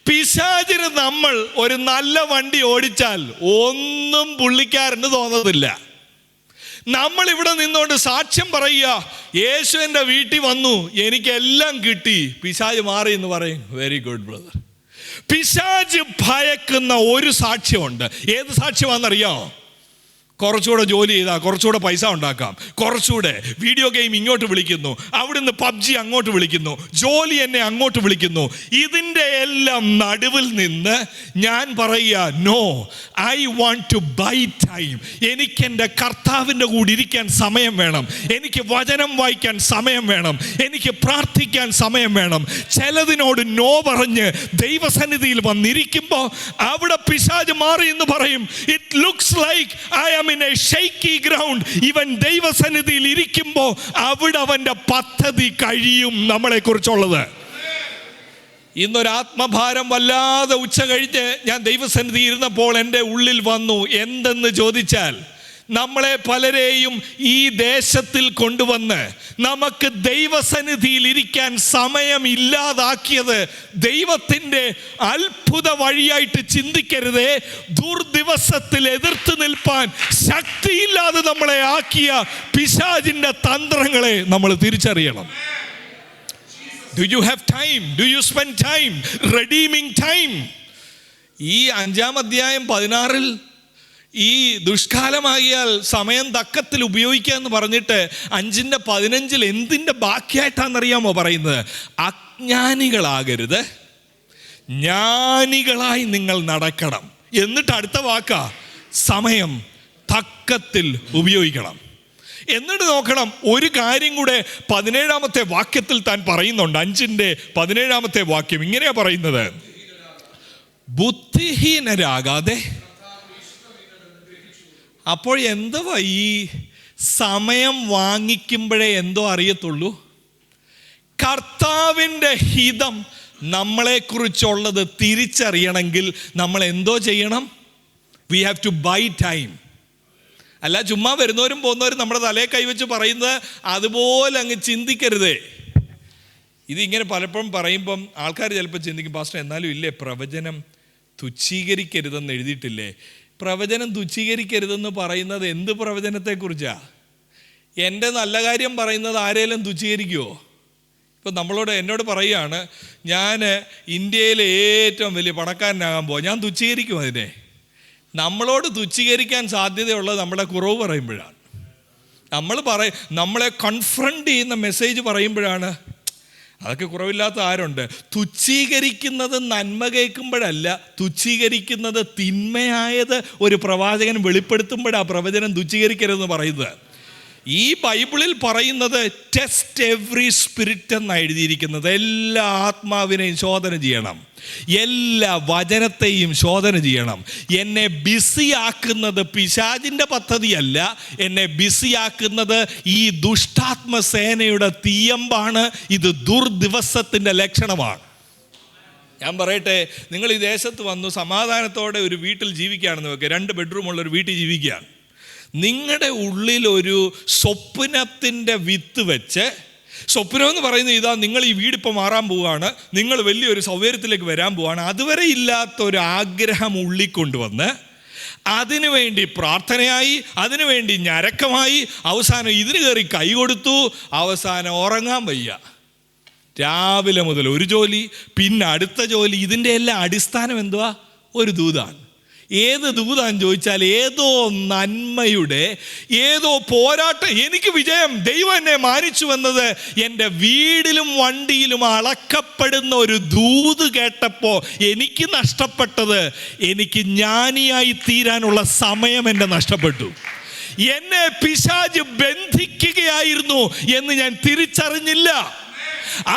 പിശാചിന് നമ്മൾ ഒരു നല്ല വണ്ടി ഓടിച്ചാൽ ഒന്നും പുള്ളിക്കാരന് തോന്നത്തില്ല. നമ്മൾ ഇവിടെ നിന്നുകൊണ്ട് സാക്ഷ്യം പറയുക, യേശു എൻ്റെ വീട്ടിൽ വന്നു, എനിക്കെല്ലാം കിട്ടി, പിശാച് മാറി എന്ന് പറയും. Very good brother. പിശാച് ഭയക്കുന്ന ഒരു സാക്ഷ്യമുണ്ട്. ഏത് സാക്ഷ്യമാണെന്നറിയാമോ? കുറച്ചുകൂടെ ജോലി ചെയ്താൽ കുറച്ചുകൂടെ പൈസ ഉണ്ടാക്കാം, കുറച്ചുകൂടെ വീഡിയോ ഗെയിം ഇങ്ങോട്ട് വിളിക്കുന്നു, അവിടുന്ന് PUBG അങ്ങോട്ട് വിളിക്കുന്നു, ജോലി എന്നെ അങ്ങോട്ട് വിളിക്കുന്നു. ഇതിൻ്റെ എല്ലാം നടുവിൽ നിന്ന് ഞാൻ പറയുക, no, I want to buy time. എനിക്ക് എൻ്റെ കർത്താവിൻ്റെ കൂടെ ഇരിക്കാൻ സമയം വേണം, എനിക്ക് വചനം വായിക്കാൻ സമയം വേണം, എനിക്ക് പ്രാർത്ഥിക്കാൻ സമയം വേണം. ചിലതിനോട് നോ പറഞ്ഞ് ദൈവസന്നിധിയിൽ വന്നിരിക്കുമ്പോൾ അവിടെ പിശാച് മാറി എന്ന് പറയും. It looks like I am in a shaky ground. ഇവൻ ദൈവസന്നിധിയിൽ ഇരിക്കുമ്പോൾ അവിടെ അവന്റെ പദ്ധതി കഴിയും നമ്മളെ കുറിച്ചുള്ളത്. ഇന്നൊരു ആത്മഭാരം വല്ലാതെ ഉച്ച കഴിഞ്ഞ് ഞാൻ ദൈവസന്നിധി ഇരുന്നപ്പോൾ എൻ്റെ ഉള്ളിൽ വന്നു. എന്തെന്ന് ചോദിച്ചാൽ, നമ്മളെ പലരെയും ഈ ദേശത്തിൽ കൊണ്ടുവന്ന് നമുക്ക് ദൈവസന്നിധിയിൽ ഇരിക്കാൻ സമയമില്ലാതാക്കിയത് ദൈവത്തിൻ്റെ അത്ഭുത വഴിയായിട്ട് ചിന്തിക്കരുതേ. ദുർദിവസത്തിൽ എതിർത്ത് നിൽപ്പാൻ ശക്തിയില്ലാതെ നമ്മളെ ആക്കിയ പിശാചിൻ്റെ തന്ത്രങ്ങളെ നമ്മൾ തിരിച്ചറിയണം. Do you have time? Do you spend time redeeming time? ഈ 5-ാം അധ്യായം 16 ഈ ദുഷ്കാലമാകിയാൽ സമയം തക്കത്തിൽ ഉപയോഗിക്കുക എന്ന് പറഞ്ഞിട്ട് 5:15 എന്തിൻ്റെ ബാക്കിയായിട്ടാണെന്നറിയാമോ പറയുന്നത്? അജ്ഞാനികളാകരുത്, ജ്ഞാനികളായി നിങ്ങൾ നടക്കണം. എന്നിട്ട് അടുത്ത വാക്കാ സമയം തക്കത്തിൽ ഉപയോഗിക്കണം. എന്നിട്ട് നോക്കണം, ഒരു കാര്യം കൂടെ 17-ാമത്തെ വാക്യത്തിൽ താൻ പറയുന്നുണ്ട്. 5:17 വാക്യം ഇങ്ങനെയാ പറയുന്നത്: ബുദ്ധിഹീനരാകാതെ. അപ്പോൾ എന്തുവാ ഈ സമയം വാങ്ങിക്കുമ്പോഴേ എന്തോ അറിയത്തുള്ളൂ? കർത്താവിൻ്റെ ഹിതം നമ്മളെക്കുറിച്ചുള്ളത് തിരിച്ചറിയണമെങ്കിൽ നമ്മൾ എന്തോ ചെയ്യണം? We have to buy time. അല്ല ചുമ്മാ വരുന്നവരും പോകുന്നവരും നമ്മുടെ തലയെ കൈവച്ച് പറയുന്നത് അതുപോലെ അങ്ങ് ചിന്തിക്കരുതേ. ഇതിങ്ങനെ പലപ്പോഴും പറയുമ്പം ആൾക്കാർ ചിലപ്പോൾ ചിന്തിക്കും, പാസ്റ്റർ എന്നാലും ഇല്ലേ പ്രവചനം തുച്ഛീകരിക്കരുതെന്ന് എഴുതിയിട്ടില്ലേ? പ്രവചനം തുച്ഛീകരിക്കരുതെന്ന് പറയുന്നത് എന്ത് പ്രവചനത്തെക്കുറിച്ചാണ്? എൻ്റെ നല്ല കാര്യം പറയുന്നത് ആരെങ്കിലും തുച്ഛീകരിക്കുമോ? ഇപ്പം എന്നോട് പറയുകയാണ്, ഞാൻ ഇന്ത്യയിലെ ഏറ്റവും വലിയ പണക്കാരനാകാൻ പോവാ, ഞാൻ തുച്ഛീകരിക്കും അതിനെ? നമ്മളോട് തുച്ഛീകരിക്കാൻ സാധ്യതയുള്ളത് നമ്മുടെ കുറവ് പറയുമ്പോഴാണ്. നമ്മളെ കൺഫ്രണ്ട് ചെയ്യുന്ന മെസ്സേജ് പറയുമ്പോഴാണ്. അതൊക്കെ കുറവില്ലാത്ത ആരുണ്ട്? തുച്ഛീകരിക്കുന്നത് നന്മ കേൾക്കുമ്പോഴല്ല, തുച്ഛീകരിക്കുന്നത് തിന്മയായത് ഒരു പ്രവാചകൻ വെളിപ്പെടുത്തുമ്പോഴാണ് പ്രവചനം തുച്ഛീകരിക്കരുതെന്ന് പറയുന്നത്. ഈ ബൈബിളിൽ പറയുന്നത് ടെസ്റ്റ് എവ്രി സ്പിരിറ്റ് എന്നാണ് എഴുതിയിരിക്കുന്നത്. എല്ലാ ആത്മാവിനെയും ശോധന ചെയ്യണം, എല്ലാ വചനത്തെയും ശോധന ചെയ്യണം. എന്നെ ബിസിയാക്കുന്നത് പിശാചിൻ്റെ പദ്ധതിയല്ല, എന്നെ ബിസിയാക്കുന്നത് ഈ ദുഷ്ടാത്മസേനയുടെ തീയമ്പാണ്. ഇത് ദുർദിവസത്തിൻ്റെ ലക്ഷണമാണ്. ഞാൻ പറയട്ടെ, നിങ്ങൾ ഈ ദേശത്ത് വന്നു സമാധാനത്തോടെ ഒരു വീട്ടിൽ ജീവിക്കുകയാണെന്ന് വെക്കുക, 2 ബെഡ്റൂമുള്ളൊരു വീട്ടിൽ ജീവിക്കുകയാണ്. നിങ്ങളുടെ ഉള്ളിലൊരു സ്വപ്നത്തിൻ്റെ വിത്ത് വെച്ച്, സ്വപ്നം എന്ന് പറയുന്നത് ഇതാ, നിങ്ങൾ ഈ വീടിപ്പോൾ മാറാൻ പോവുകയാണ്, നിങ്ങൾ വലിയൊരു സൗകര്യത്തിലേക്ക് വരാൻ പോവുകയാണ്, അതുവരെ ഇല്ലാത്തൊരു ആഗ്രഹം ഉള്ളിൽ കൊണ്ടുവന്ന് അതിനുവേണ്ടി പ്രാർത്ഥനയായി, അതിനുവേണ്ടി ഞരക്കമായി, അവസാനം ഇതിന് കയറി കൈ കൊടുത്തു, അവസാനം ഉറങ്ങാൻ വയ്യ. രാവിലെ മുതൽ ഒരു ജോലി, പിന്നെ അടുത്ത ജോലി. ഇതിൻ്റെ എല്ലാം അടിസ്ഥാനം എന്തുവാ? ഒരു ദൂതാണ്. ഏത് ദൂതാന്ന് ചോദിച്ചാൽ ഏതോ നന്മയുടെ ഏതോ പോരാട്ടം. എനിക്ക് വിജയം, ദൈവം എന്നെ മാനിച്ചു എന്നത് എൻ്റെ വീടിലും വണ്ടിയിലും അളക്കപ്പെടുന്ന ഒരു ദൂത് കേട്ടപ്പോൾ എനിക്ക് നഷ്ടപ്പെട്ടത്, എനിക്ക് ജ്ഞാനിയായി തീരാനുള്ള സമയം എൻ്റെ നഷ്ടപ്പെട്ടു. എന്നെ പിശാച് ബന്ധിക്കുകയായിരുന്നു എന്ന് ഞാൻ തിരിച്ചറിഞ്ഞില്ല.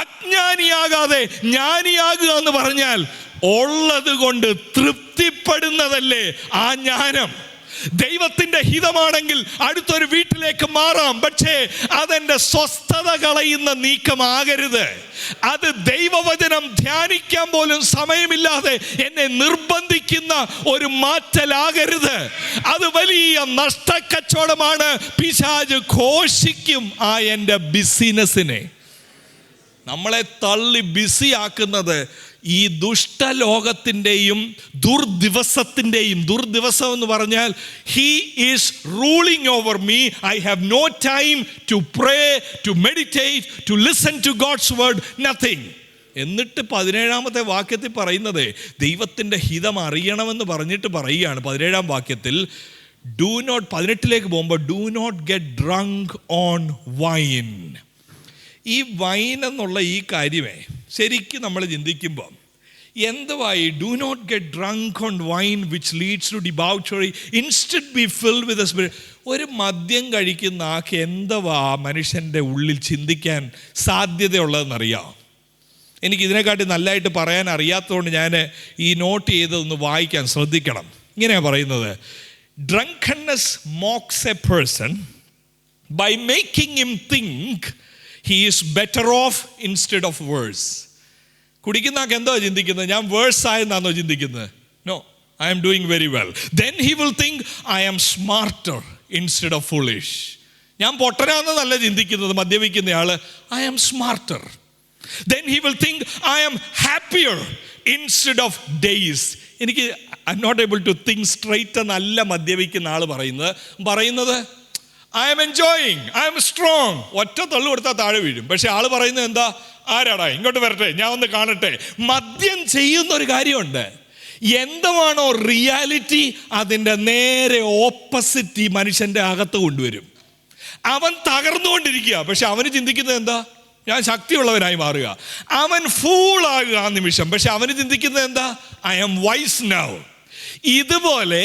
അജ്ഞാനിയാകാതെ ജ്ഞാനിയാകുക എന്ന് പറഞ്ഞാൽ ഉള്ളത് കൊണ്ട് തൃപ്തിപ്പെടുന്നതല്ലേ ആ ജ്ഞാനം. ദൈവത്തിൻ്റെ ഹിതമാണെങ്കിൽ അടുത്തൊരു വീട്ടിലേക്ക് മാറാം, പക്ഷേ അതെൻ്റെ സ്വസ്ഥത കളയുന്ന നീക്കമാകരുത്. അത് ദൈവവചനം ധ്യാനിക്കാൻ പോലും സമയമില്ലാതെ എന്നെ നിർബന്ധിക്കുന്ന ഒരു മാറ്റലാകരുത്. അത് വലിയ നഷ്ടക്കച്ചവടമാണ്. പിശാച് ഘോഷിക്കും ആ എൻ്റെ ബിസിനസ്സിനെ. നമ്മളെ തള്ളി ബിസിയാക്കുന്നത് ഈ ദുഷ്ടലോകത്തിൻ്റെയും ദുർദിവസത്തിൻ്റെയും, ദുർദിവസം എന്ന് പറഞ്ഞാൽ he is ruling over me. I have no time to pray, to meditate, to listen to God's word, nothing. എന്നിട്ട് 17-ാമത്തെ വാക്യത്തിൽ പറയുന്നത് ദൈവത്തിൻ്റെ ഹിതം അറിയണമെന്ന് പറഞ്ഞിട്ട് പറയുകയാണ്. 17-ാം വാക്യത്തിൽ ഡു നോട്ട്, 18ലേക്ക് പോകുമ്പോൾ do not get drunk on wine. ഈ വൈൻ എന്നുള്ള ഈ കാര്യമേ ശരിക്കും നമ്മൾ ചിന്തിക്കുമ്പോൾ എന്തുവായി? Do not get drunk on wine which leads to debauchery, instead be filled with the spirit. ഒരു മദ്യം കഴിക്കുന്ന ആൾക്ക് എന്തുവാ മനുഷ്യൻ്റെ ഉള്ളിൽ ചിന്തിക്കാൻ സാധ്യതയുള്ളതെന്നറിയാം. എനിക്കിതിനെക്കാട്ടി നല്ലതായിട്ട് പറയാൻ അറിയാത്തതുകൊണ്ട് ഞാൻ ഈ നോട്ട് ചെയ്തതൊന്ന് വായിക്കാൻ ശ്രദ്ധിക്കണം. ഇങ്ങനെയാണ് പറയുന്നത്: drunkenness mocks a person by making him think he is better off instead of worse. കുടിക്കുന്ന ആൾക്ക് എന്തോ ചിന്തിക്കുന്നത്? ഞാൻ വേഴ്സ് ആയെന്നാണോ ചിന്തിക്കുന്നത്? No, I am doing very well. Then he will think I am smarter instead of foolish. ഞാൻ പൊട്ടനാണെന്നല്ല ചിന്തിക്കുന്നത് മദ്യപിക്കുന്നയാൾ, I am smarter. Then he will think I am happier instead of days. എനിക്ക് I'm not able to think straight എന്നല്ല മദ്യപിക്കുന്ന ആൾ പറയുന്നത് I am enjoying, I am strong. ഒറ്റ തള്ളു കൊടുത്താൽ താഴെ വീഴും. പക്ഷെ ആള് പറയുന്നത് എന്താ? ആരാടാ ഇങ്ങോട്ട് വരട്ടെ, ഞാൻ ഒന്ന് കാണട്ടെ. മദ്യം ചെയ്യുന്ന ഒരു കാര്യമുണ്ട്. എന്താണോ റിയാലിറ്റി അതിൻ്റെ നേരെ ഓപ്പോസിറ്റ് ഈ മനുഷ്യൻ്റെ അകത്ത് കൊണ്ടുവരും. അവൻ തകർന്നുകൊണ്ടിരിക്കുക, പക്ഷെ അവന് ചിന്തിക്കുന്നത് എന്താ? ഞാൻ ശക്തിയുള്ളവനായി മാറുക. അവൻ ഫൂളാകുക ആ നിമിഷം, പക്ഷെ അവന് ചിന്തിക്കുന്നത് എന്താ? I am wise now. ഇതുപോലെ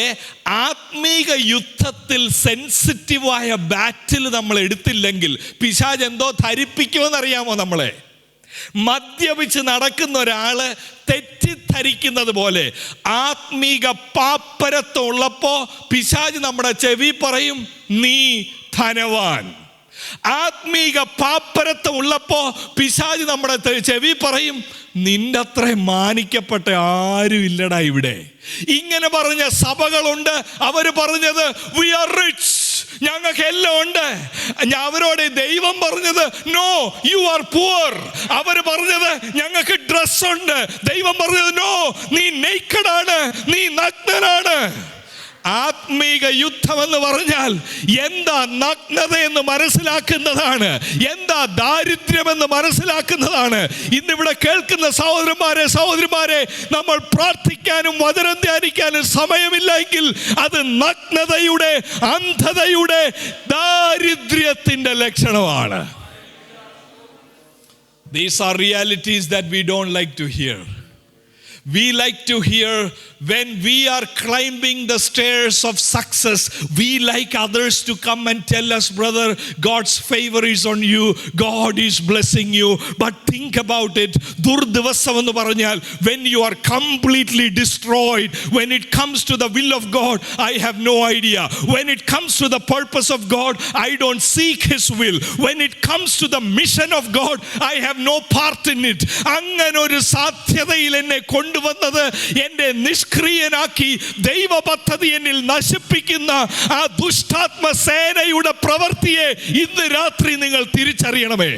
ആത്മീക യുദ്ധത്തിൽ സെൻസിറ്റീവായ ബാറ്റിൽ നമ്മൾ എടുത്തില്ലെങ്കിൽ പിശാച് എന്തോ ധരിപ്പിക്കുമെന്നറിയാമോ? നമ്മളെ മദ്യപിച്ച് നടക്കുന്ന ഒരാള് തെറ്റിദ്ധരിക്കുന്നത് പോലെ ആത്മീക പാപ്പരത്വം ഉള്ളപ്പോ പിശാച് നമ്മുടെ ചെവി പറയും, നീ ധനവാൻ. ആത്മീക പാപ്പരത്വം ഉള്ളപ്പോ പിശാച് നമ്മുടെ ചെവി പറയും, നിന്റെ അത്ര മാനിക്കപ്പെട്ട ആരും ഇല്ലടാ ഇവിടെ. ഇങ്ങനെ പറഞ്ഞ സഭകളുണ്ട്. അവര് പറഞ്ഞത് വി ആർ റിച്ച്, ഞങ്ങൾക്ക് എല്ലാം ഉണ്ട്. അവരോട് ദൈവം പറഞ്ഞത് നോ യു ആർ പുവർ. അവര് പറഞ്ഞത് ഞങ്ങൾക്ക് ഡ്രസ് ഉണ്ട്. ദൈവം പറഞ്ഞത് നോ, നീ നേക്കഡാണ്, നീ നഗ്നനാണ്. ആത്മീക യുദ്ധം എന്ന് പറഞ്ഞാൽ എന്താ നഗ്നത എന്ന് മനസ്സിലാക്കുന്നതാണ്, എന്താ ദാരിദ്ര്യമെന്ന് മനസ്സിലാക്കുന്നതാണ്. ഇന്നിവിടെ കേൾക്കുന്ന സഹോദരന്മാരെ, നമ്മൾ പ്രാർത്ഥിക്കാനും വചനം ധ്യാനിക്കാനും സമയമില്ലെങ്കിൽ അത് നഗ്നതയുടെ, അന്ധതയുടെ, ദാരിദ്ര്യത്തിന്റെ ലക്ഷണമാണ്. These are realities that we don't like to hear. We like to hear when we are climbing the stairs of success. We like others to come and tell us, brother, God's favor is on you, God is blessing you. But think about it. ദുർദിവസം എന്ന് പറഞ്ഞാൽ when you are completely destroyed, when it comes to the will of God, I have no idea. When it comes to the purpose of God, I don't seek his will. When it comes to the mission of God, I have no part in it. അങ്ങനെ ഒരു സാധ്യതയിൽ എന്നെ കൊണ്ടുവന്നത് എൻ്റെ നിഷ്ക്രിയനാക്കി ദൈവ പദ്ധതി എന്നിൽ നശിപ്പിക്കുന്ന ആ ദുഷ്ടാത്മ സേനയുടെ പ്രവൃത്തിയെ ഇന്ന് രാത്രി നിങ്ങൾ തിരിച്ചറിയണമേ.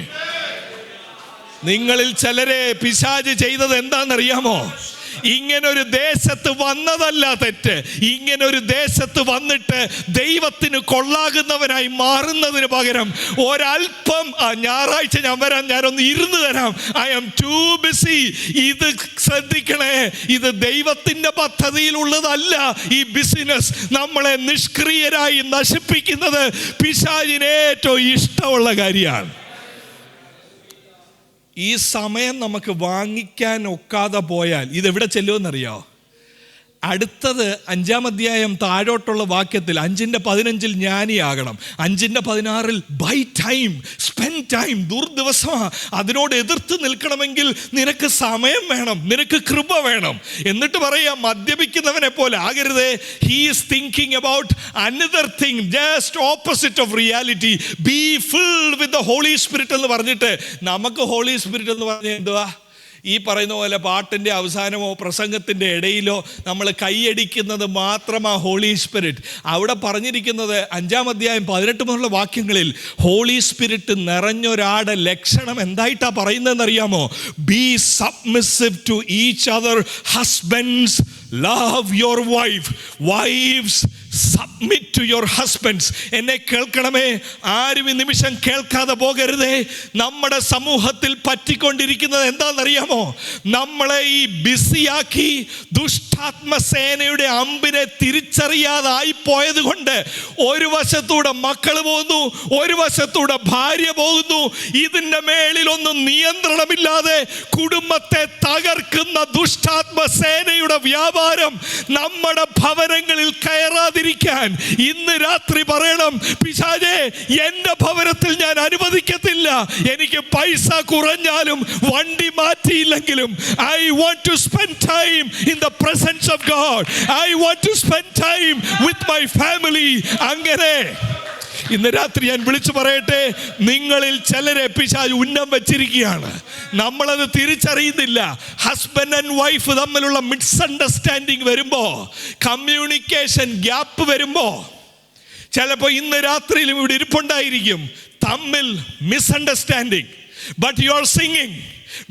നിങ്ങളിൽ ചിലരെ പിശാച് ചെയ്തത് എന്താണെന്നറിയാമോ? ഇങ്ങനൊരു ദേശത്ത് വന്നതല്ല തെറ്റ്. ഇങ്ങനൊരു ദേശത്ത് വന്നിട്ട് ദൈവത്തിന് കൊള്ളാകുന്നവനായി മാറുന്നതിന് പകരം ഒരൽപ്പം ഞായറാഴ്ച ഞാൻ വരാം, ഞാനൊന്ന് ഇരുന്ന് തരാം, ഐ ആം ടു ബിസി. ഇത് ശ്രദ്ധിക്കണേ, ഇത് ദൈവത്തിന്റെ പദ്ധതിയിലുള്ളതല്ല. ഈ ബിസിനസ് നമ്മളെ നിഷ്ക്രിയരായി നശിപ്പിക്കുന്നത് പിശാചിന് ഏറ്റവും ഇഷ്ടമുള്ള കാര്യമാണ്. ഈ സമയം നമുക്ക് വാങ്ങിക്കാൻ ഒക്കാതെ പോയാൽ ഇതെവിടെ ചെല്ലുമെന്നറിയോ? അടുത്തത് 5-ാം അധ്യായം താഴോട്ടുള്ള വാക്യത്തിൽ 5:15 ജ്ഞാനിയാകണം, 5:16 ബൈ ടൈം, സ്പെൻഡ് ടൈം. ദുർദിവസമാണ്, അതിനോട് എതിർത്ത് നിൽക്കണമെങ്കിൽ നിനക്ക് സമയം വേണം, നിനക്ക് കൃപ വേണം. എന്നിട്ട് പറയാം, മദ്യപിക്കുന്നവനെ പോലെ ആകരുതേ. He is thinking about another thing, just opposite of reality. Be filled with the Holy Spirit എന്ന് പറഞ്ഞിട്ട്, നമുക്ക് ഹോളി സ്പിരിറ്റ് എന്ന് പറഞ്ഞാൽ എന്തുവാ? ഈ പറയുന്ന പോലെ പാട്ടിൻ്റെ അവസാനമോ പ്രസംഗത്തിൻ്റെ ഇടയിലോ നമ്മൾ കൈയടിക്കുന്നത് മാത്രമാ ഹോളി സ്പിരിറ്റ്. അവിടെ പറഞ്ഞിരിക്കുന്നത് 5-ാം അധ്യായം 18 മുതലുള്ള വാക്യങ്ങളിൽ ഹോളി സ്പിരിറ്റ് നിറഞ്ഞൊരാടെ ലക്ഷണം എന്തായിട്ടാ പറയുന്നതെന്നറിയാമോ? Be submissive to each other. Husbands love your wife, wives submit to your husbands. എന്നെ കേൾക്കണമേ, ആരും ഈ നിമിഷം കേൾക്കാതെ പോകരുതേ. നമ്മുടെ സമൂഹത്തിൽ പറ്റിക്കൊണ്ടിരിക്കുന്നത് എന്താണെന്നറിയാമോ? നമ്മളെ ഈ ബിസിയാക്കി ദുഷ്ടാത്മസേനയുടെ അമ്പിനെ തിരിച്ചറിയാതായി പോയത് കൊണ്ട് ഒരു വശത്തൂടെ മക്കൾ പോകുന്നു, ഒരു വശത്തൂടെ ഭാര്യ പോകുന്നു. ഇതിൻ്റെ മേളിലൊന്നും നിയന്ത്രണമില്ലാതെ കുടുംബത്തെ തകർക്കുന്ന ദുഷ്ടാത്മസേനയുടെ വ്യാപാരം നമ്മുടെ ഭവനങ്ങളിൽ കയറാതിരിക്കാൻ ഇന്ന് രാത്രി പറയണം, പിശാചേ, എന്റെ ഭവനത്തിൽ ഞാൻ അനുവദിക്കത്തില്ല. എനിക്ക് പൈസ കുറഞ്ഞാലും വണ്ടി മാറ്റിയില്ലെങ്കിലും I want to spend time in the presence of God. I want to spend time with my family. അങ്ങനെ ഇന്ന് രാത്രി ഞാൻ വിളിച്ചു പറയട്ടെ, നിങ്ങളിൽ ചിലരെ പിശാച് ഉന്നം വെച്ചിരിക്കുകയാണ്, നമ്മളത് തിരിച്ചറിയുന്നില്ല. ഹസ്ബൻഡ് ആൻഡ് വൈഫ് തമ്മിലുള്ള മിസ്അണ്ടർസ്റ്റാൻഡിങ് വരുമ്പോ, കമ്മ്യൂണിക്കേഷൻ ഗ്യാപ്പ് വരുമ്പോ, ചിലപ്പോൾ ഇന്ന് രാത്രിയിലും ഇവിടെ ഇരിപ്പുണ്ടായിരിക്കും തമ്മിൽ misunderstanding. But you R singing,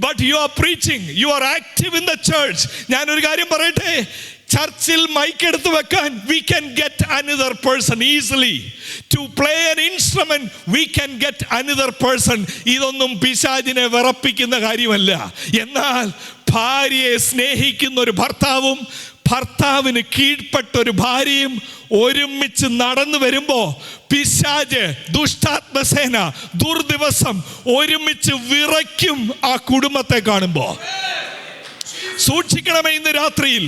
but you are preaching, you are active in the church. ഞാനൊരു കാര്യം പറയട്ടെ, ചർച്ചിൽ മൈക്ക് എടുത്ത് വെക്കാൻ we can get another person easily. To play an instrument we can get another person. ഇതൊന്നും പിശാചിനെ വിറപ്പിക്കുന്ന കാര്യമല്ല. എന്നാൽ ഭാര്യയെ സ്നേഹിക്കുന്ന ഒരു ഭർത്താവും ഭർത്താവിന് കീഴ്പ്പെട്ടൊരു ഭാര്യയും ഒരുമിച്ച് നടന്നു വരുമ്പോ പിശാച്, ദുഷ്ടാത്മസേന, ദുർദിവസം ഒരുമിച്ച് വിറയ്ക്കും ആ കുടുംബത്തെ കാണുമ്പോ. സൂക്ഷിക്കണമേ ഇന്ന് രാത്രിയിൽ.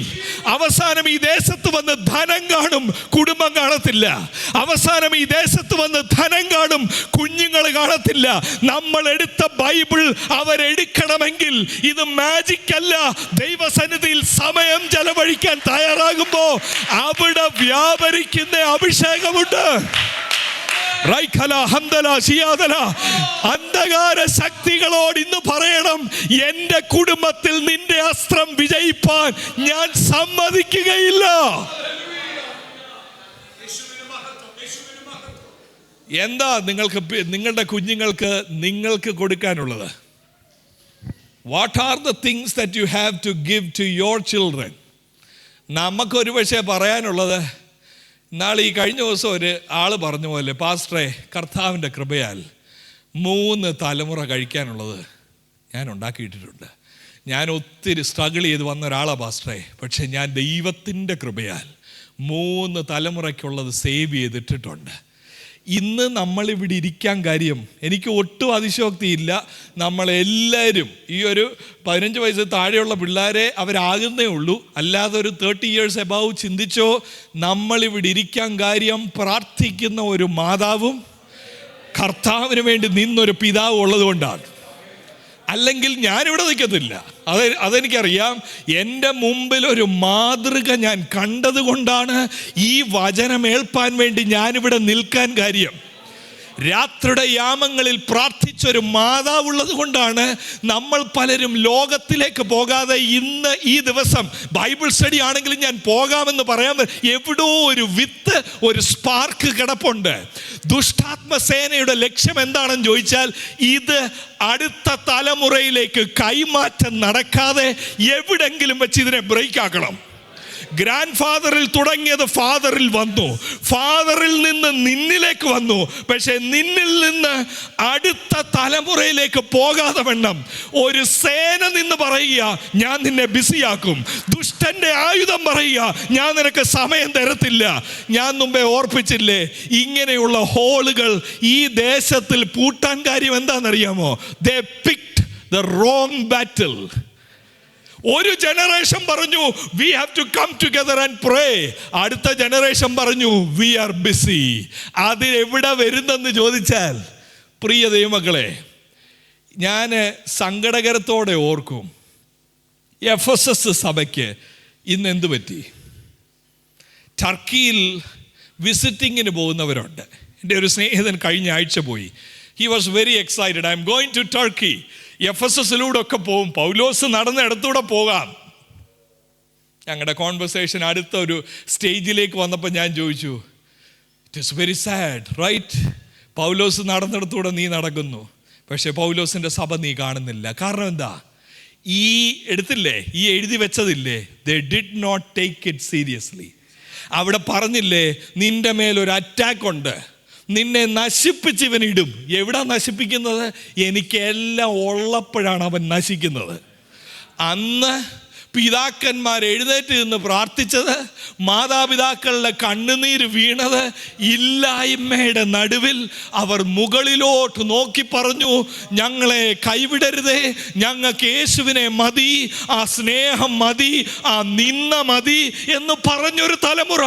അവസാനം ഈ ദേശത്ത് വന്ന് ധനം കാണും, കുടുംബം കാണത്തില്ല. അവസാനം ഈ ദേശത്ത് വന്ന് ധനം കാണും, കുഞ്ഞുങ്ങൾ കാണത്തില്ല. നമ്മൾ എടുത്ത ബൈബിൾ അവരെടുക്കണമെങ്കിൽ ഇത് മാജിക് അല്ല. ദൈവസന്നിധിയിൽ സമയം ചെലവഴിക്കാൻ തയ്യാറാകുമ്പോ അവിടെ വ്യാപരിക്കുന്ന അഭിഷേകമുണ്ട്. അന്ധകാര ശക്തികളോട് ഇന്ന് പറയണം, എന്റെ കുടുംബത്തിൽ നിന്റെ അസ്ത്രം വിജയിപ്പാൻ ഞാൻ സമ്മതിക്കുകയില്ല. എന്താ നിങ്ങളുടെ കുഞ്ഞുങ്ങൾക്ക് നിങ്ങൾക്ക് കൊടുക്കാനുള്ളത്? What are the things that you have to give to your children? നമുക്കൊരു പക്ഷേ പറയാനുള്ളത്, നാളെ ഈ കഴിഞ്ഞ ദിവസം ഒരു ആള് പറഞ്ഞ പോലെ, പാസ്റ്ററെ, കർത്താവിൻ്റെ കൃപയാൽ 3 തലമുറ കഴിക്കാനുള്ളത് ഞാൻ ഉണ്ടാക്കിയിട്ടിട്ടുണ്ട്. ഞാൻ ഒത്തിരി സ്ട്രഗിൾ ചെയ്ത് വന്ന ഒരാളാണ് പാസ്റ്ററെ. പക്ഷേ ഞാൻ ദൈവത്തിൻ്റെ കൃപയാൽ 3 തലമുറയ്ക്കുള്ളത് സേവ് ചെയ്തിട്ടിട്ടുണ്ട്. ഇന്ന് നമ്മളിവിടെ ഇരിക്കാൻ കാര്യം, എനിക്ക് ഒട്ടും അതിശോക്തിയില്ല. നമ്മളെല്ലാവരും ഈ ഒരു 15 വയസ്സ് താഴെയുള്ള പിള്ളേരെ അവരാകുന്നേ ഉള്ളൂ. അല്ലാതെ ഒരു 30 years എബവ് ചിന്തിച്ചോ. നമ്മളിവിടെ ഇരിക്കാൻ കാര്യം പ്രാർത്ഥിക്കുന്ന ഒരു മാതാവും കർത്താവിന് വേണ്ടി നിന്നൊരു പിതാവും ഉള്ളത് കൊണ്ടാണ്. അല്ലെങ്കിൽ ഞാനിവിടെ നിൽക്കത്തില്ല. അതെനിക്കറിയാം. എൻ്റെ മുമ്പിൽ ഒരു മാതൃക ഞാൻ കണ്ടത് കൊണ്ടാണ് ഈ വചനം ഏൽപ്പാൻ വേണ്ടി ഞാനിവിടെ നിൽക്കാൻ കാര്യം. രാത്രിയുടെ യാമങ്ങളിൽ പ്രാർത്ഥിച്ചൊരു മാതാവുള്ളത് കൊണ്ടാണ് നമ്മൾ പലരും ലോകത്തിലേക്ക് പോകാതെ ഇന്ന് ഈ ദിവസം ബൈബിൾ സ്റ്റഡി ആണെങ്കിലും ഞാൻ പോകാമെന്ന് പറയാൻ. എവിടോ ഒരു വിത്ത്, ഒരു സ്പാർക്ക് കിടപ്പുണ്ട്. ദുഷ്ടാത്മസേനയുടെ ലക്ഷ്യം എന്താണെന്ന് ചോദിച്ചാൽ, ഇത് അടുത്ത തലമുറയിലേക്ക് കൈമാറ്റം നടക്കാതെ എവിടെങ്കിലും വെച്ച് ഇതിനെ ബ്രേക്ക് ആക്കണം. ഗ്രാൻഡ് ഫാദറിൽ തുടങ്ങിയത് ഫാദറിൽ വന്നു, ഫാദറിൽ നിന്ന് നിന്നിലേക്ക് വന്നു. പക്ഷെ നിന്നിൽ നിന്ന് അടുത്ത തലമുറയിലേക്ക് പോകാതെ വണ്ണം ഒരു സേന നിന്ന് പറയുക, ഞാൻ നിന്നെ ബിസിയാക്കും. ദുഷ്ടന്റെ ആയുധം പറയുക, ഞാൻ നിനക്ക് സമയം തരത്തില്ല. ഞാൻ മുമ്പേ ഓർപ്പിച്ചില്ലേ, ഇങ്ങനെയുള്ള ഹോളുകൾ ഈ ദേശത്തിൽ പൂട്ടാൻ കാര്യം എന്താണെന്നറിയാമോ? They picked the wrong battle. ഒരു ജനറേഷൻ പറഞ്ഞു we have to come together and pray. അടുത്ത ജനറേഷൻ പറഞ്ഞു we are busy. അത് എവിടെ വരുന്നെന്ന് ചോദിച്ചാൽ, പ്രിയ ദൈവമക്കളെ, ഞാൻ സങ്കടകരത്തോടെ ഓർക്കും, എഫെസസ് സഭയ്ക്ക് ഇന്ന് എന്തു പറ്റി? ടർക്കിയിൽ വിസിറ്റിങ്ങിന് പോകുന്നവരുണ്ട്. എൻ്റെ ഒരു സ്നേഹിതൻ കഴിഞ്ഞ ആഴ്ച പോയി. He was very excited. I am going to Turkey. എഫെസസിലൂടെ ഒക്കെ പോകും, പൗലോസ് നടന്ന ഇടത്തൂടെ പോകാം. ഞങ്ങളുടെ കോൺവെർസേഷൻ അടുത്ത ഒരു സ്റ്റേജിലേക്ക് വന്നപ്പോൾ ഞാൻ ചോദിച്ചു, it is very sad right? പൗലോസ് നടന്നിടത്തൂടെ നീ നടക്കുന്നു, പക്ഷെ പൗലോസിൻ്റെ സഭ നീ കാണുന്നില്ല. കാരണം എന്താ? ഈ എടുത്തില്ലേ, ഈ എഴുതി വെച്ചതില്ലേ, they did not take it seriously. അവിടെ പറഞ്ഞില്ലേ, നിന്റെ മേലൊരു അറ്റാക്ക് ഉണ്ട്, നിന്നെ നശിപ്പിച്ച് ഇവനിടും. എവിടാ നശിപ്പിക്കുന്നത്? എനിക്കെല്ലാം ഉള്ളപ്പോഴാണ് അവൻ നശിക്കുന്നത്. അന്ന് പിതാക്കന്മാർ എഴുന്നേറ്റ് നിന്ന് പ്രാർത്ഥിച്ചത്, മാതാപിതാക്കളുടെ കണ്ണുനീര് വീണത്, ഇല്ലായ്മയുടെ നടുവിൽ അവർ മുകളിലോട്ട് നോക്കി പറഞ്ഞു, ഞങ്ങളെ കൈവിടരുതേ, ഞങ്ങൾക്ക് യേശുവിനെ മതി, ആ സ്നേഹം മതി, ആ നിന്ന മതി എന്ന് പറഞ്ഞൊരു തലമുറ.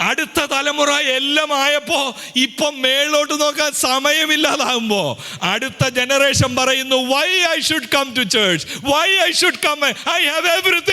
അടുത്ത തലമുറ എല്ലാം ആയപ്പോ ഇപ്പം മേലോട്ട് നോക്കാൻ സമയമില്ലാതാകുമ്പോ അടുത്ത ജനറേഷൻ പറയുന്നു, why I should come to church, why I should come, I have everything.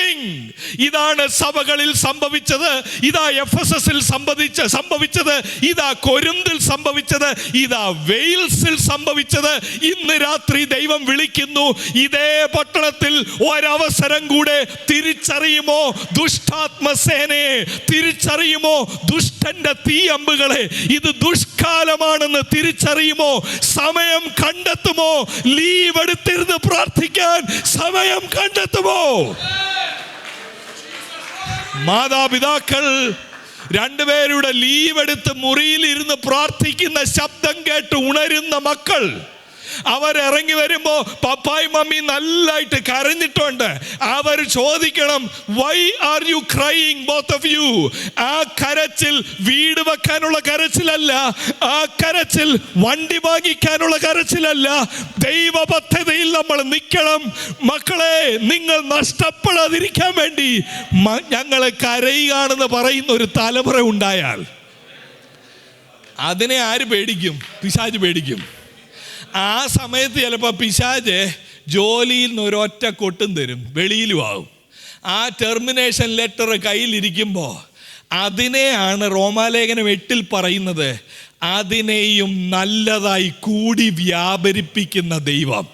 ഇതാണ് സഭകളിൽ സംഭവിച്ചത്, ഇതാ എഫെസസിൽ സംഭവിച്ചത്, ഇതാ കൊരിന്തിൽ സംഭവിച്ചത്, ഇതാ വെയിൽസിൽ സംഭവിച്ചത്. ഇന്ന് രാത്രി ദൈവം വിളിക്കുന്നു, ഇതേ പട്ടണത്തിൽ ഒരവസരം കൂടെ തിരിച്ചറിയുമോ ദുഷ്ടാത്മസേനയെ? തിരിച്ചറിയുമോ ദുഷ്ടന്റെ തീയമ്പുകളെ? ഇത് ദുഷ്കാലമാണെന്ന് തിരിച്ചറിയുമോ? സമയം കണ്ടെത്തുമോ? ലീവ് എടുത്തിരുന്ന് പ്രാർത്ഥിക്കാൻ സമയം കണ്ടെത്തുമോ? മാതാപിതാക്കൾ രണ്ടുപേരുടെ ലീവ് എടുത്ത് മുറിയിൽ ഇരുന്ന് പ്രാർത്ഥിക്കുന്ന ശബ്ദം കേട്ട് ഉണരുന്ന മക്കൾ അവരിറങ്ങി വരുമ്പോൾ പപ്പായും മമ്മി നല്ലതായിട്ട് കരഞ്ഞിട്ടുണ്ട്. അവർ ചോദിക്കണം, why are you crying both of you? ആ കരച്ചിൽ വീട് വെക്കാനുള്ള കരച്ചിലല്ല, ആ കരച്ചിൽ വണ്ടി വാങ്ങിക്കാനുള്ള കരച്ചിലല്ല. ദൈവ പദ്ധതിയിൽ നമ്മൾ നിൽക്കണം. മക്കളെ, നിങ്ങൾ നഷ്ടപ്പെടാതിരിക്കാൻ വേണ്ടി ഞങ്ങൾ കരയുകയാണെന്ന് പറയുന്ന ഒരു തലമുറ ഉണ്ടായാൽ അതിനെ ആര് പേടിക്കും? പിശാച് പേടിക്കും. ആ സമയത്ത് ചിലപ്പോൾ പിശാച് ജോലിയിൽ നിന്ന് ഒരൊറ്റ കൊട്ടും തരും, വെളിയിലും ആവും. ആ ടെർമിനേഷൻ ലെറ്റർ കയ്യിലിരിക്കുമ്പോൾ അതിനെയാണ് റോമാലേഖനം 8 പറയുന്നത്, അതിനെയും നല്ലതായി കൂടി വ്യാപരിപ്പിക്കുന്ന ദൈവം.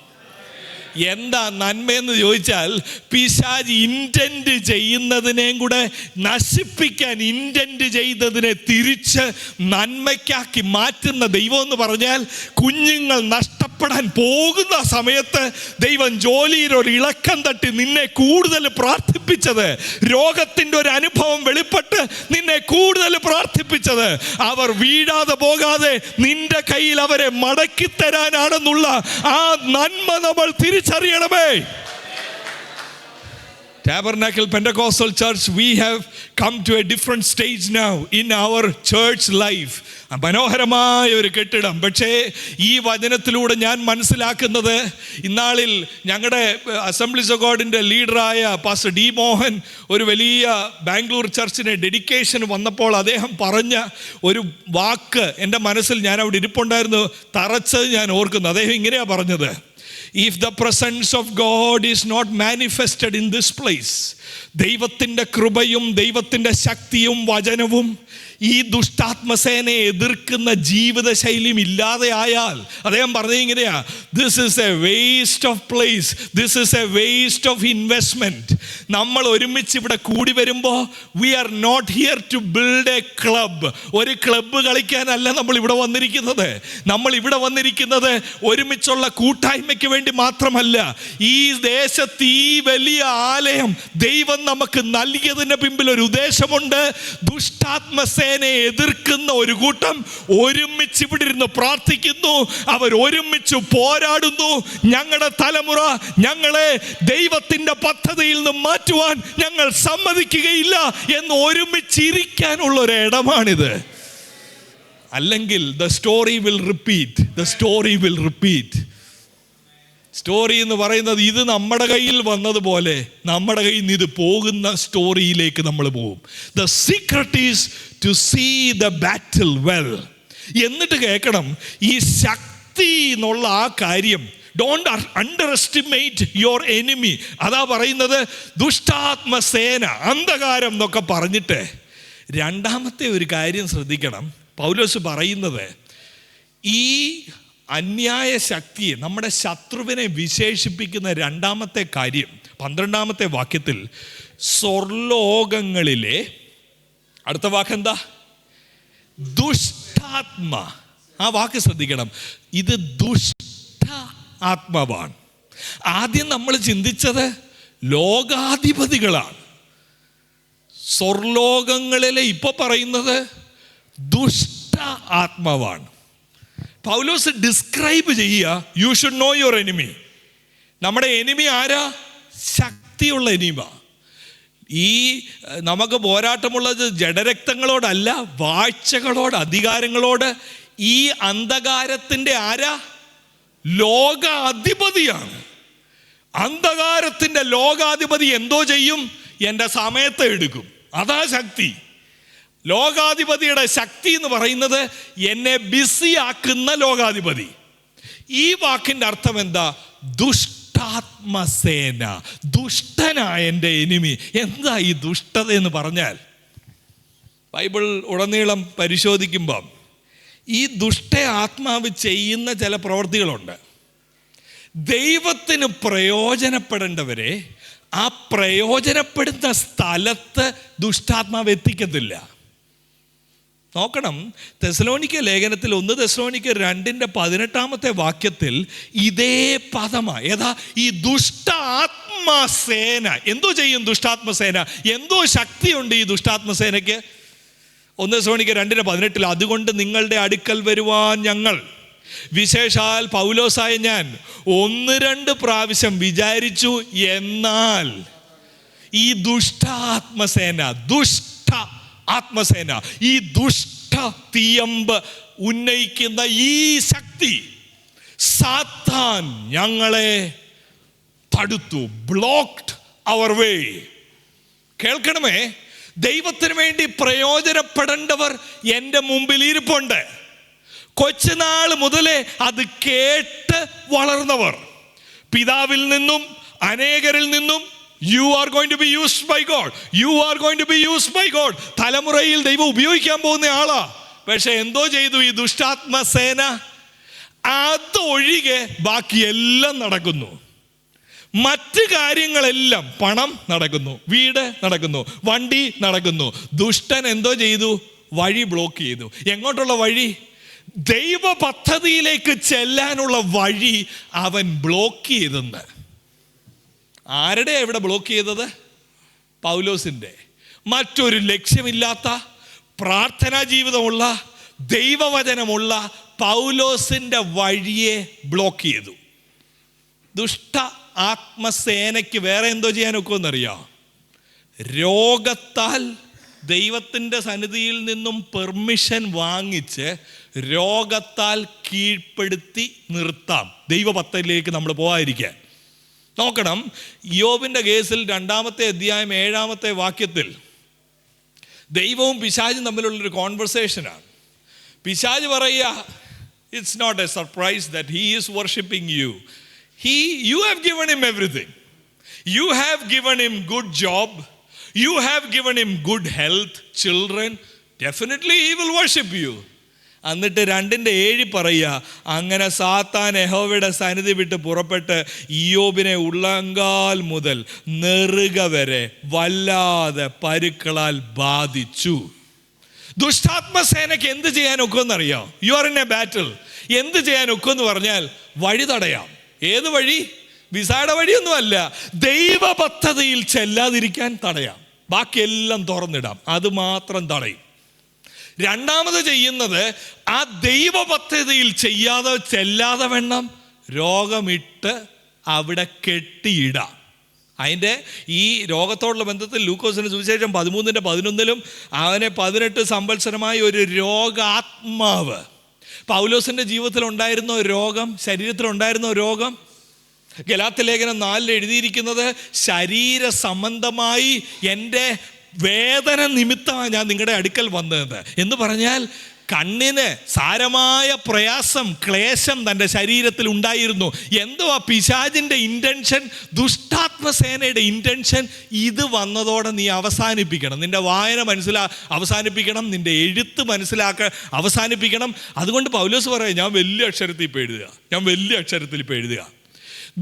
എന്താ നന്മയെന്ന് ചോദിച്ചാൽ, പിശാച് ഇൻറ്റൻറ്റ് ചെയ്യുന്നതിനെയും കൂടെ നശിപ്പിക്കാൻ ഇൻറ്റൻറ്റ് ചെയ്തതിനെ തിരിച്ച് നന്മയ്ക്കാക്കി മാറ്റുന്ന ദൈവം എന്ന് പറഞ്ഞാൽ, കുഞ്ഞുങ്ങൾ നഷ്ടപ്പെടാൻ പോകുന്ന സമയത്ത് ദൈവം ജോലിയിൽ ഒരു ഇളക്കം തട്ടി നിന്നെ കൂടുതൽ പ്രാർത്ഥിപ്പിച്ചത്, രോഗത്തിൻ്റെ ഒരു അനുഭവം വെളിപ്പെട്ട് നിന്നെ കൂടുതൽ പ്രാർത്ഥിപ്പിച്ചത്, അവർ വീഴാതെ പോകാതെ നിന്റെ കയ്യിൽ അവരെ മടക്കി തരാനാണെന്നുള്ള ആ നന്മ നമ്മൾ തിരിച്ചറിയണമേ. Tabernacle Pentecostal Church, we have come to a different stage now in our church life. മനോഹരമായ ഒരു കെട്ടിടം. പക്ഷേ ഈ വചനത്തിലൂടെ ഞാൻ മനസ്സിലാക്കുന്നത്, ഇന്നാളിൽ ഞങ്ങളുടെ അസംബ്ലീസ് ഓഫ് ഗോഡിൻ്റെ ലീഡറായ പാസ്റ്റർ ഡി മോഹൻ ഒരു വലിയ ബാംഗ്ലൂർ ചർച്ചിന് ഡെഡിക്കേഷൻ വന്നപ്പോൾ അദ്ദേഹം പറഞ്ഞ ഒരു വാക്ക് എൻ്റെ മനസ്സിൽ, ഞാൻ അവിടെ ഇരിപ്പുണ്ടായിരുന്നു, തറച്ചത് ഞാൻ ഓർക്കുന്നു. അദ്ദേഹം ഇങ്ങനെയാണ് പറഞ്ഞത്, if the presence of God is not manifested in this place, ദൈവത്തിൻ്റെ കൃപയും ദൈവത്തിൻ്റെ ശക്തിയും വചനവും ഈ ദുഷ്ടാത്മസേനയെ എതിർക്കുന്ന ജീവിതശൈലിയും ഇല്ലാതെ ആയാൽ, അദ്ദേഹം പറഞ്ഞത് ഇങ്ങനെയാ, this is a waste of place, this is a waste of investment. നമ്മൾ ഒരുമിച്ച് ഇവിടെ കൂടി വരുമ്പോൾ we are not here to build a club. ഒരു ക്ലബ്ബ് കളിക്കാനല്ല നമ്മൾ ഇവിടെ വന്നിരിക്കുന്നത്. നമ്മൾ ഇവിടെ വന്നിരിക്കുന്നത് ഒരുമിച്ചുള്ള കൂട്ടായ്മയ്ക്ക് വേണ്ടി മാത്രമല്ല. ഈ ദേശത്ത് ഈ വലിയ ആലയം ദൈവം നമുക്ക് നൽകിയതിന് പിമ്പിൽ ഒരു ഉദ്ദേശമുണ്ട്. ദുഷ്ടാത്മസേനയെ എതിർക്കുന്ന ഒരു കൂട്ടം ഒരുമിച്ച് ഇവിടെ ഇരുന്ന് പ്രാർത്ഥിക്കുന്നു, അവർ ഒരുമിച്ച് പോരാടുന്നു. ഞങ്ങളുടെ തലമുറ ഞങ്ങളെ ദൈവത്തിൻ്റെ പദ്ധതിയിൽ നിന്ന് മാറ്റുവാൻ ഞങ്ങൾ സമ്മതിക്കുകയില്ല എന്ന് ഒരുമിച്ചിരിക്കാനുള്ള ഒരു ഇടമാണിത്. അല്ലെങ്കിൽ the story will repeat. Story എന്ന് പറയുന്നത് ഇത് നമ്മുടെ കയ്യിൽ വന്നതുപോലെ നമ്മുടെ കയ്യിൽ നിന്ന് ഇത് പോകുന്ന സ്റ്റോറിയിലേക്ക് നമ്മൾ പോകും. The secret is to see the battle well. എന്നിട്ട് കേൾക്കണം, ഈ ശക്തി എന്നുള്ള ആ കാര്യം, don't underestimate your enemy. അതാ പറയുന്നത്, ദുഷ്ടാത്മസേന, അന്ധകാരം എന്നൊക്കെ പറഞ്ഞിട്ട്. രണ്ടാമത്തെ ഒരു കാര്യം ശ്രദ്ധിക്കണം, പൗലോസ് പറയുന്നത്, ഈ അന്യായ ശക്തിയെ, നമ്മുടെ ശത്രുവിനെ വിശേഷിപ്പിക്കുന്ന രണ്ടാമത്തെ കാര്യം 12-ാമത്തെ വാക്യത്തിൽ, സ്വർലോകങ്ങളിലെ, അടുത്ത വാക്കെന്താ? ദുഷ്ടാത്മ. ആ വാക്ക് ശ്രദ്ധിക്കണം, ഇത് ദുഷ്ട ആത്മാവാണ്. ആദ്യം നമ്മൾ ചിന്തിച്ചത് ലോകാധിപതികളാണ്. സ്വർലോകങ്ങളിലെ ഇപ്പൊ പറയുന്നത് ദുഷ്ട ആത്മാവാണ്. പൗലോസ് ഡിസ്ക്രൈബ് ചെയ്യുക, you should know your enemy. നമ്മുടെ എനിമി ആരാ? ശക്തിയുള്ള എനിമ. ഈ നമുക്ക് പോരാട്ടമുള്ളത് ജഡരക്തങ്ങളോടല്ല, വാഴ്ചകളോട്, അധികാരങ്ങളോട്. ഈ അന്ധകാരത്തിൻ്റെ ആരാ? ലോകാധിപതിയാണ്. അന്ധകാരത്തിൻ്റെ ലോകാധിപതി എന്തോ ചെയ്യും? എൻ്റെ സമയത്തെ എടുക്കും. അതാ ശക്തി. ലോകാധിപതിയുടെ ശക്തി എന്ന് പറയുന്നത് എന്നെ ബിസി ആക്കുന്ന ലോകാധിപതി. ഈ വാക്കിൻ്റെ അർത്ഥം എന്താ? ദുഷ്ടാത്മസേന, ദുഷ്ടനായ എൻ്റെ എനിമി. എന്താ ഈ ദുഷ്ടത എന്ന് പറഞ്ഞാൽ? ബൈബിൾ ഉടനീളം പരിശോധിക്കുമ്പം ഈ ദുഷ്ട ആത്മാവ് ചെയ്യുന്ന ചില പ്രവൃത്തികളുണ്ട്. ദൈവത്തിന് പ്രയോജനപ്പെടേണ്ടവരെ ആ പ്രയോജനപ്പെടുന്ന സ്ഥലത്ത് ദുഷ്ടാത്മാവ് എത്തിക്കത്തില്ല. നോക്കണം, തെസ്സലോനിക്ക ലേഖനത്തിൽ 1 തെസ്സലോനിക്ക 2:18 വാക്യത്തിൽ ഇതേ പദമാണ്. ഏതാ? ഈ ദുഷ്ടാത്മസേന. എന്തോ ചെയ്യും ദുഷ്ടാത്മസേന? എന്തോ ശക്തിയുണ്ട് ഈ ദുഷ്ടാത്മസേനയ്ക്ക്. 1 തെസ്സലോനിക്ക 2:18, അതുകൊണ്ട് നിങ്ങളുടെ അടുക്കൽ വരുവാൻ ഞങ്ങൾ വിശേഷാൽ പൗലോസായ ഞാൻ 1-2 പ്രാവശ്യം വിചാരിച്ചു, എന്നാൽ ഈ ദുഷ്ട ആത്മസേന, ഈ ദുഷ്ട തീയമ്പ് ഉന്നയിക്കുന്ന ഈ ശക്തി സാത്താൻ ഞങ്ങളെ തടുത്തു. ബ്ലോക്ക്ഡ് അവർ വേ. കേൾക്കണമേ, ദൈവത്തിന് വേണ്ടി പ്രയോജനപ്പെടേണ്ടവർ എൻ്റെ മുമ്പിൽ ഇരിപ്പുണ്ട്. കൊച്ചുനാൾ മുതലേ അത് കേട്ട് വളർന്നവർ. പിതാവിൽ നിന്നും അനേകരിൽ നിന്നും You are going to be used by God. You are going to be used by God. തലമുറയിൽ ദൈവം ഉപയോഗിക്കാൻ പോകുന്ന ആളാ. പക്ഷെ എന്തോ ചെയ്തു ഈ ദുഷ്ടാത്മസേന? അതൊഴികെ ബാക്കിയെല്ലാം നടക്കുന്നു. മറ്റ് കാര്യങ്ങളെല്ലാം, പണം നടക്കുന്നു, വീട് നടക്കുന്നു, വണ്ടി നടക്കുന്നു. ദുഷ്ടൻ എന്തോ ചെയ്തു? വഴി ബ്ലോക്ക് ചെയ്തു. എങ്ങോട്ടുള്ള വഴി? ദൈവ പദ്ധതിയിലേക്ക് ചെല്ലാനുള്ള വഴി അവൻ ബ്ലോക്ക് ചെയ്തെന്ന്. ആരുടെ ഇവിടെ ബ്ലോക്ക് ചെയ്തത്? പൗലോസിൻ്റെ. മറ്റൊരു ലക്ഷ്യമില്ലാത്ത, പ്രാർത്ഥനാ ജീവിതമുള്ള, ദൈവവചനമുള്ള പൗലോസിൻ്റെ വഴിയെ ബ്ലോക്ക് ചെയ്തു. ദുഷ്ട ആത്മസേനയ്ക്ക് വേറെ എന്തോ ചെയ്യാൻ ഒക്കുമെന്നറിയാം? രോഗത്താൽ ദൈവത്തിൻ്റെ സന്നിധിയിൽ നിന്നും പെർമിഷൻ വാങ്ങിച്ച് രോഗത്താൽ കീഴ്പ്പെടുത്തി നിർത്താം, ദൈവ പദ്ധതിയിലേക്ക് നമ്മൾ പോകാതിരിക്കാൻ. നോക്കണം, യോബിൻ്റെ കേസിൽ 2-ാമത്തെ അധ്യായം 7-ാമത്തെ വാക്യത്തിൽ ദൈവവും പിശാചും തമ്മിലുള്ളൊരു കോൺവെർസേഷനാണ്. പിശാച് പറയുക, it's not a surprise that he is worshipping you. You have given him everything. You have given him good job. You have given him good health, children. Definitely he will worship you. എന്നിട്ട് 2:7 പറയുക, അങ്ങനെ സാത്താൻ യഹോവയുടെ സന്നിധി വിട്ട് പുറപ്പെട്ട് ഇയ്യോബിനെ ഉള്ളങ്കാൽ മുതൽ നെറുക വരെ വല്ലാതെ പരുക്കളാൽ ബാധിച്ചു. ദുഷ്ടാത്മസേനയ്ക്ക് എന്ത് ചെയ്യാൻ ഒക്കുമെന്നറിയാം? You are in a battle. എന്ത് ചെയ്യാൻ ഒക്കുമെന്ന് പറഞ്ഞാൽ വഴി തടയാം. ഏത് വഴി? വിസയുടെ വഴിയൊന്നുമല്ല, ദൈവ പദ്ധതിയിൽ ചെല്ലാതിരിക്കാൻ തടയാം. ബാക്കിയെല്ലാം തുറന്നിടാം, അത് മാത്രം തടയും. രണ്ടാമത് ചെയ്യുന്നത്, ആ ദൈവ പദ്ധതിയിൽ ചെല്ലാതെ വേണം രോഗമിട്ട് അവിടെ കെട്ടിയിടാം. അതിൻ്റെ ഈ രോഗത്തോടുള്ള ബന്ധത്തിൽ ലൂക്കോസിന് സുവിശേഷം 13:11 അവനെ 18 സംവത്സരമായി ഒരു രോഗാത്മാവ്. പൗലോസിൻ്റെ ജീവിതത്തിൽ ഉണ്ടായിരുന്ന രോഗം, ശരീരത്തിലുണ്ടായിരുന്ന രോഗം, ഗലാത്യ ലേഖനം 4 എഴുതിയിരിക്കുന്നത്, ശരീര സംബന്ധമായി എൻ്റെ വേദന നിമിത്തമാണ് ഞാൻ നിങ്ങളുടെ അടുക്കൽ വന്നത് എന്ന് പറഞ്ഞാൽ കണ്ണിന് സാരമായ പ്രയാസം, ക്ലേശം തൻ്റെ ശരീരത്തിൽ ഉണ്ടായിരുന്നു. എന്തുവാ പിശാചിൻ്റെ ഇൻറ്റൻഷൻ? ദുഷ്ടാത്മസേനയുടെ ഇൻറ്റൻഷൻ ഇത് വന്നതോടെ നീ അവസാനിപ്പിക്കണം. നിൻ്റെ വായന അവസാനിപ്പിക്കണം, നിൻ്റെ എഴുത്ത് അവസാനിപ്പിക്കണം. അതുകൊണ്ട് പൗലോസ് പറയാം, ഞാൻ വലിയ അക്ഷരത്തിൽ ഇപ്പോൾ എഴുതുക.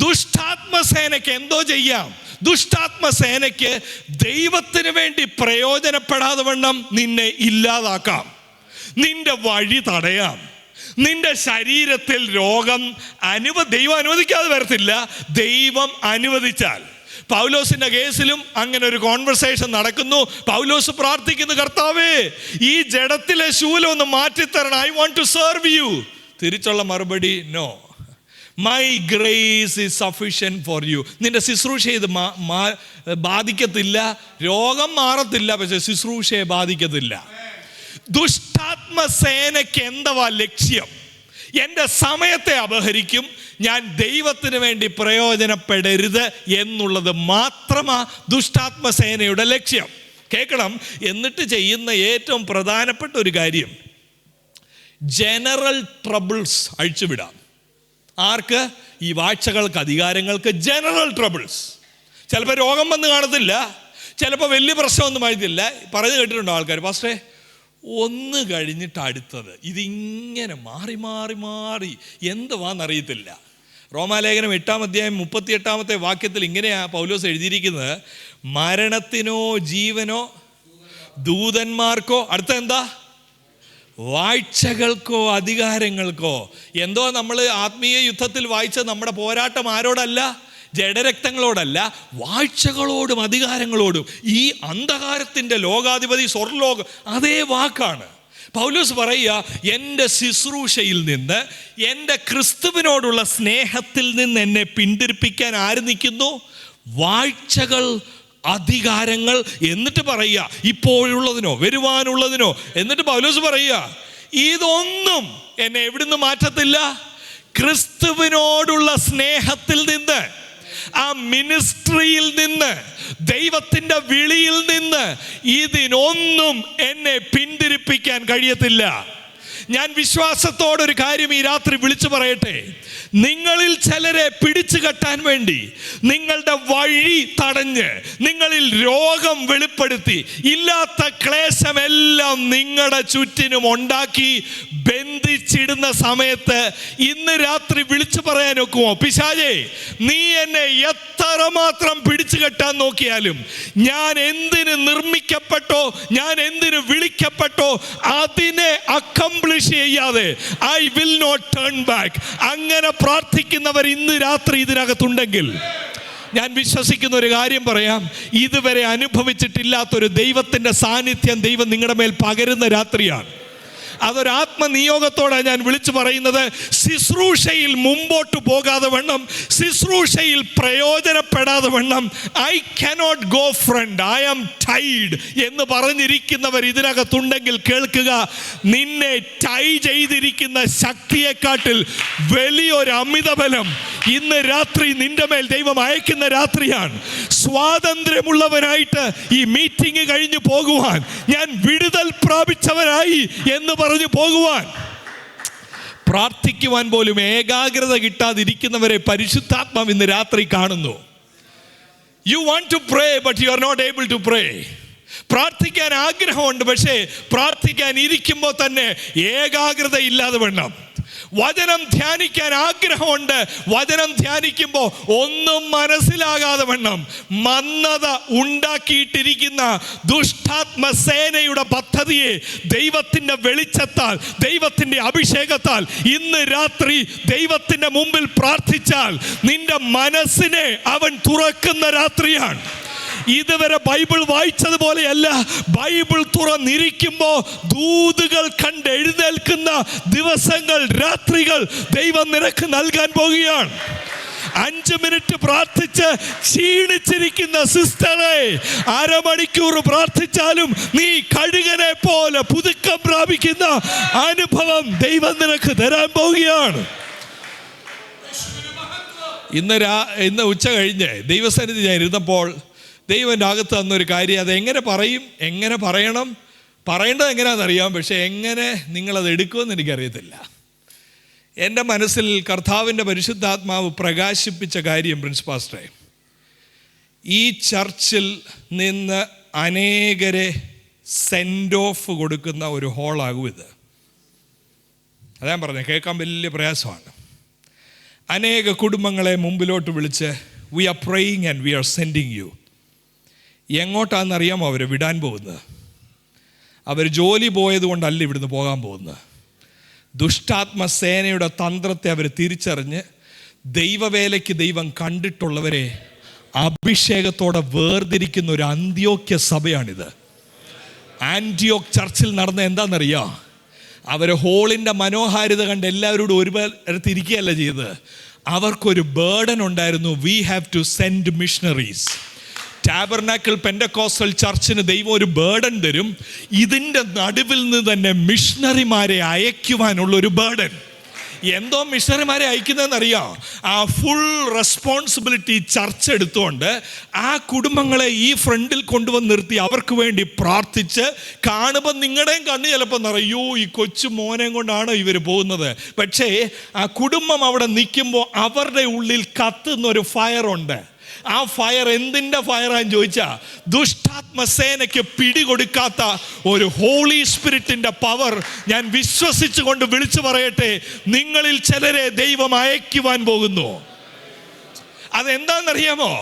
ദുഷ്ടാത്മസേനയ്ക്ക് എന്തോ ചെയ്യാം? ദുഷ്ടാത്മസേനയ്ക്ക് ദൈവത്തിന് വേണ്ടി പ്രയോജനപ്പെടാതെ വണ്ണം നിന്നെ ഇല്ലാതാക്കാം, നിന്റെ വഴി തടയാം. നിന്റെ ശരീരത്തിൽ രോഗം ദൈവം അനുവദിക്കാതെ വരത്തില്ല, ദൈവം അനുവദിച്ചാൽ. പൗലോസിന്റെ കേസിലും അങ്ങനെ ഒരു കോൺവെർസേഷൻ നടക്കുന്നു. പൗലോസ് പ്രാർത്ഥിക്കുന്നു, കർത്താവേ ഈ ജഡത്തിലെ ശൂലം ഒന്ന് മാറ്റിത്തരണം, I want to serve you. തിരിച്ചുള്ള മറുപടി, no, my grace is sufficient for you. നിന്റെ ശുശ്രൂഷ ഇത് ബാധിക്കത്തില്ല, രോഗം മാറത്തില്ല, പക്ഷെ ശുശ്രൂഷയെ ബാധിക്കത്തില്ല. ദുഷ്ടാത്മസേനയ്ക്ക് എന്തുവാ ലക്ഷ്യം? എൻ്റെ സമയത്തെ അപഹരിക്കും, ഞാൻ ദൈവത്തിന് വേണ്ടി പ്രയോജനപ്പെടരുത് എന്നുള്ളത് മാത്രമാ ദുഷ്ടാത്മസേനയുടെ ലക്ഷ്യം. കേൾക്കണം, എന്നിട്ട് ചെയ്യുന്ന ഏറ്റവും പ്രധാനപ്പെട്ട ഒരു കാര്യം, ജനറൽ ട്രബിൾസ് അഴിച്ചുവിടാം. ആർക്ക്? ഈ വാഴ്ചകൾക്ക്, അധികാരങ്ങൾക്ക് ജനറൽ ട്രബിൾസ്. ചിലപ്പോൾ രോഗം വന്ന് കാണത്തില്ല, ചിലപ്പോൾ വലിയ പ്രശ്നമൊന്നും ആയിട്ടില്ല. പറഞ്ഞു കേട്ടിട്ടുണ്ടോ ആൾക്കാർ, പാസ്റ്റേ ഒന്ന് കഴിഞ്ഞിട്ട് അടുത്തത്, ഇതിങ്ങനെ മാറി മാറി മാറി എന്തുവാന്നറിയത്തില്ല. റോമാലേഖനം 8-ാം അധ്യായം 38-ാമത്തെ വാക്യത്തിൽ ഇങ്ങനെയാ പൗലോസ് എഴുതിയിരിക്കുന്നത്, മരണത്തിനോ ജീവനോ ദൂതന്മാർക്കോ, അടുത്ത എന്താ? വാഴ്ചകൾക്കോ അധികാരങ്ങൾക്കോ. എന്തോ നമ്മൾ ആത്മീയ യുദ്ധത്തിൽ വായിച്ച നമ്മുടെ പോരാട്ടം ആരോടല്ല? ജഡരക്തങ്ങളോടല്ല, വാഴ്ചകളോടും അധികാരങ്ങളോടും. ഈ അന്ധകാരത്തിൻ്റെ ലോകാധിപതി സ്വർലോകം, അതേ വാക്കാണ്. പൗലോസ് പറയുക, എൻ്റെ ശുശ്രൂഷയിൽ നിന്ന്, എൻ്റെ ക്രിസ്തുവിനോടുള്ള സ്നേഹത്തിൽ നിന്ന് എന്നെ പിന്തിരിപ്പിക്കാൻ ആര് നിൽക്കുന്നു? വാഴ്ചകൾ, അധികാരങ്ങൾ. എന്നിട്ട് പറയുക, ഇപ്പോഴുള്ളതിനോ വരുവാനുള്ളതിനോ. എന്നിട്ട് പൗലോസ് പറയുക, ഇതൊന്നും എന്നെ എവിടുന്ന് മാറ്റത്തില്ല? ക്രിസ്തുവിനോടുള്ള സ്നേഹത്തിൽ നിന്ന്, ആ മിനിസ്ട്രിയിൽ നിന്ന്, ദൈവത്തിൻ്റെ വിളിയിൽ നിന്ന് ഇതിനൊന്നും എന്നെ പിന്തിരിപ്പിക്കാൻ കഴിയത്തില്ല. ഞാൻ വിശ്വാസത്തോടൊരു കാര്യം ഈ രാത്രി വിളിച്ചു പറയട്ടെ. നിങ്ങളിൽ ചിലരെ പിടിച്ചു കെട്ടാൻ വേണ്ടി, നിങ്ങളുടെ വഴി തടഞ്ഞ്, നിങ്ങളിൽ രോഗം വെളിപ്പെടുത്തി, ഇല്ലാത്ത ക്ലേശമെല്ലാം നിങ്ങളുടെ ചുറ്റിനും ഉണ്ടാക്കി ബന്ധിച്ചിടുന്ന സമയത്ത് ഇന്ന് രാത്രി വിളിച്ചു പറയാൻ ഒക്കുമോ? പിശാചേ, നീ എന്നെ എത്രമാത്രം പിടിച്ചു കെട്ടാൻ നോക്കിയാലും, ഞാൻ എന്തിന് നിർമ്മിക്കപ്പെട്ടോ, ഞാൻ എന്തിന് വിളിക്കപ്പെട്ടോ, അതിനെ അക്കംപ്ലിഷ് ചെയ്യാതെ I will not turn back. അങ്ങനെ പ്രാർത്ഥിക്കുന്നവർ ഇന്ന് രാത്രി ഇതിനകത്തുണ്ടെങ്കിൽ, ഞാൻ വിശ്വസിക്കുന്ന ഒരു കാര്യം പറയാം, ഇതുവരെ അനുഭവിച്ചിട്ടില്ലാത്തൊരു ദൈവത്തിൻ്റെ സാന്നിധ്യം ദൈവം നിങ്ങളുടെ മേൽ പകരുന്ന രാത്രിയാണ്. അതൊരു ആത്മനിയോഗത്തോടെ ഞാൻ വിളിച്ചു പറയുന്നത്. ശുശ്രൂഷയിൽ മുമ്പോട്ട് പോകാതെ വണ്ണം, ശുശ്രൂഷയിൽ പ്രയോജനപ്പെടാതെ വണ്ണം, I cannot go front, I am tied എന്ന് പറഞ്ഞിരിക്കുന്നവർ ഇതിനകത്തുണ്ടെങ്കിൽ കേൾക്കുക, നിന്നെ ടൈ ചെയ്തിരിക്കുന്ന ശക്തിയെക്കാട്ടിൽ വലിയൊരു അമിതബലം ഇന്ന് രാത്രി നിന്റെ മേൽ ദൈവം അയക്കുന്ന രാത്രിയാണ്. സ്വാതന്ത്ര്യമുള്ളവനായിട്ട് ഈ മീറ്റിംഗ് കഴിഞ്ഞു പോകുവാൻ, ഞാൻ വിടുതൽ പ്രാപിച്ചവനായി എന്ന് പറഞ്ഞു പോകുവാൻ, പ്രാർത്ഥിക്കുവാൻ പോലും ഏകാഗ്രത കിട്ടാതിരിക്കുന്നവരെ പരിശുദ്ധാത്മാവ് ഇന്ന് രാത്രി കാണുന്നു. You want to pray but you are not able to pray. പ്രാർത്ഥിക്കാൻ ആഗ്രഹമുണ്ട്, പക്ഷേ പ്രാർത്ഥിക്കാൻ ഇരിക്കുമ്പോൾ തന്നെ ഏകാഗ്രത ഇല്ലാതെ വേണം. വചനം ധ്യാനിക്കാൻ ആഗ്രഹമുണ്ട്, വചനം ധ്യാനിക്കുമ്പോൾ ഒന്നും മനസ്സിലാകാതെ വണ്ണം മന്ദത ഉണ്ടാക്കിയിട്ടിരിക്കുന്ന ദുഷ്ടാത്മസേനയുടെ പദ്ധതിയെ ദൈവത്തിൻ്റെ വെളിച്ചത്താൽ, ദൈവത്തിൻ്റെ അഭിഷേകത്താൽ ഇന്ന് രാത്രി ദൈവത്തിൻ്റെ മുമ്പിൽ പ്രാർത്ഥിച്ചാൽ നിന്റെ മനസ്സിനെ അവൻ തുറക്കുന്ന രാത്രിയാണ്. ഇതുവരെ ബൈബിൾ വായിച്ചതുപോലെയല്ല. ബൈബിൾ തുറന്നിരിക്കുമ്പോൾ ദൂതുകൾ കണ്ട് എഴുന്നേൽക്കുന്ന ദിവസങ്ങൾ, രാത്രികൾ ദൈവം നിനക്ക് നൽകാൻ പോകുകയാണ്. 5 മിനിറ്റ് പ്രാർത്ഥിച്ച് ക്ഷീണിച്ചിരിക്കുന്ന സിസ്റ്ററെ, അരമണിക്കൂർ പ്രാർത്ഥിച്ചാലും നീ കഴുകനെ പോലെ പുതുക്കം പ്രാപിക്കുന്ന അനുഭവം ദൈവം നിനക്ക് തരാൻ പോവുകയാണ്. ഇന്ന് ഉച്ച കഴിഞ്ഞ് ദൈവസന്നിധി ഞാൻ ഇരുന്നപ്പോൾ ദൈവൻ്റെ അകത്ത് തന്നൊരു കാര്യം, അത് എങ്ങനെ പറയും, എങ്ങനെ പറയണം, പറയേണ്ടത് എങ്ങനെയാണെന്നറിയാം, പക്ഷേ എങ്ങനെ നിങ്ങളത് എടുക്കുമെന്ന് എനിക്കറിയത്തില്ല. എൻ്റെ മനസ്സിൽ കർത്താവിൻ്റെ പരിശുദ്ധാത്മാവ് പ്രകാശിപ്പിച്ച കാര്യം, പ്രിൻസ് പാസ്റ്ററെ, ഈ ചർച്ചിൽ നിന്ന് അനേകരെ സെൻഡ് ഓഫ് കൊടുക്കുന്ന ഒരു ഹോളാകും ഇത്. അതാ ഞാൻ പറഞ്ഞത്, കേൾക്കാൻ വലിയ പ്രയാസമാണ്. അനേക കുടുംബങ്ങളെ മുമ്പിലോട്ട് വിളിച്ച് we are praying and we are sending you. എങ്ങോട്ടാണെന്നറിയാമോ അവരെ വിടാൻ പോകുന്നത്? അവർ ജോലി പോയത് കൊണ്ടല്ല ഇവിടുന്ന് പോകാൻ പോകുന്നത്. ദുഷ്ടാത്മസേനയുടെ തന്ത്രത്തെ അവർ തിരിച്ചറിഞ്ഞ് ദൈവവേലയ്ക്ക് ദൈവം കണ്ടിട്ടുള്ളവരെ അഭിഷേകത്തോടെ വേർതിരിക്കുന്ന ഒരു അന്ത്യോക്യ സഭയാണിത്. ആൻറ്റിയോക്ക് ചർച്ചിൽ നടന്ന എന്താണെന്നറിയാം? അവർ ഹോളിൻ്റെ മനോഹാരിത കണ്ട് എല്ലാവരോടും ഒരുപാട് ചെയ്തത്. അവർക്കൊരു ബേർഡൻ ഉണ്ടായിരുന്നു. We have to send missionaries. Tabernacle Pentecostal ചർച്ചിന് ദൈവം ഒരു ബേർഡൻ തരും. ഇതിൻ്റെ നടുവിൽ നിന്ന് തന്നെ മിഷണറിമാരെ അയക്കുവാനുള്ളൊരു ബേർഡൻ. എന്തോ മിഷണറിമാരെ അയക്കുന്നതെന്നറിയാം? ആ ഫുൾ റെസ്പോൺസിബിലിറ്റി ചർച്ച് എടുത്തുകൊണ്ട് ആ കുടുംബങ്ങളെ ഈ ഫ്രണ്ടിൽ കൊണ്ടുവന്ന് നിർത്തി അവർക്ക് വേണ്ടി പ്രാർത്ഥിച്ച് കാണുമ്പോൾ നിങ്ങളുടെയും കണ്ണ് ചിലപ്പോൾ നിറയോ, ഈ കൊച്ചു മോനെ കൊണ്ടാണ് ഇവർ പോകുന്നത്. പക്ഷേ ആ കുടുംബം അവിടെ നിൽക്കുമ്പോൾ അവരുടെ ഉള്ളിൽ കത്തുന്നൊരു ഫയറുണ്ട്. ആ ഫയർ എന്തിൻ്റെ ഫയറാന്ന് ചോദിച്ചാൽ, ദുഷ്ടാത്മസേനയ്ക്ക് പിടികൊടുക്കാത്ത ഒരു ഹോളി സ്പിരിറ്റിൻ്റെ പവർ ഞാൻ വിശ്വസിച്ചുകൊണ്ട് വിളിച്ചു പറയട്ടെ, നിങ്ങളിൽ ചിലരെ ദൈവം അയക്കുവാൻ പോകുന്നു. അതെന്താണെന്നറിയാമോ?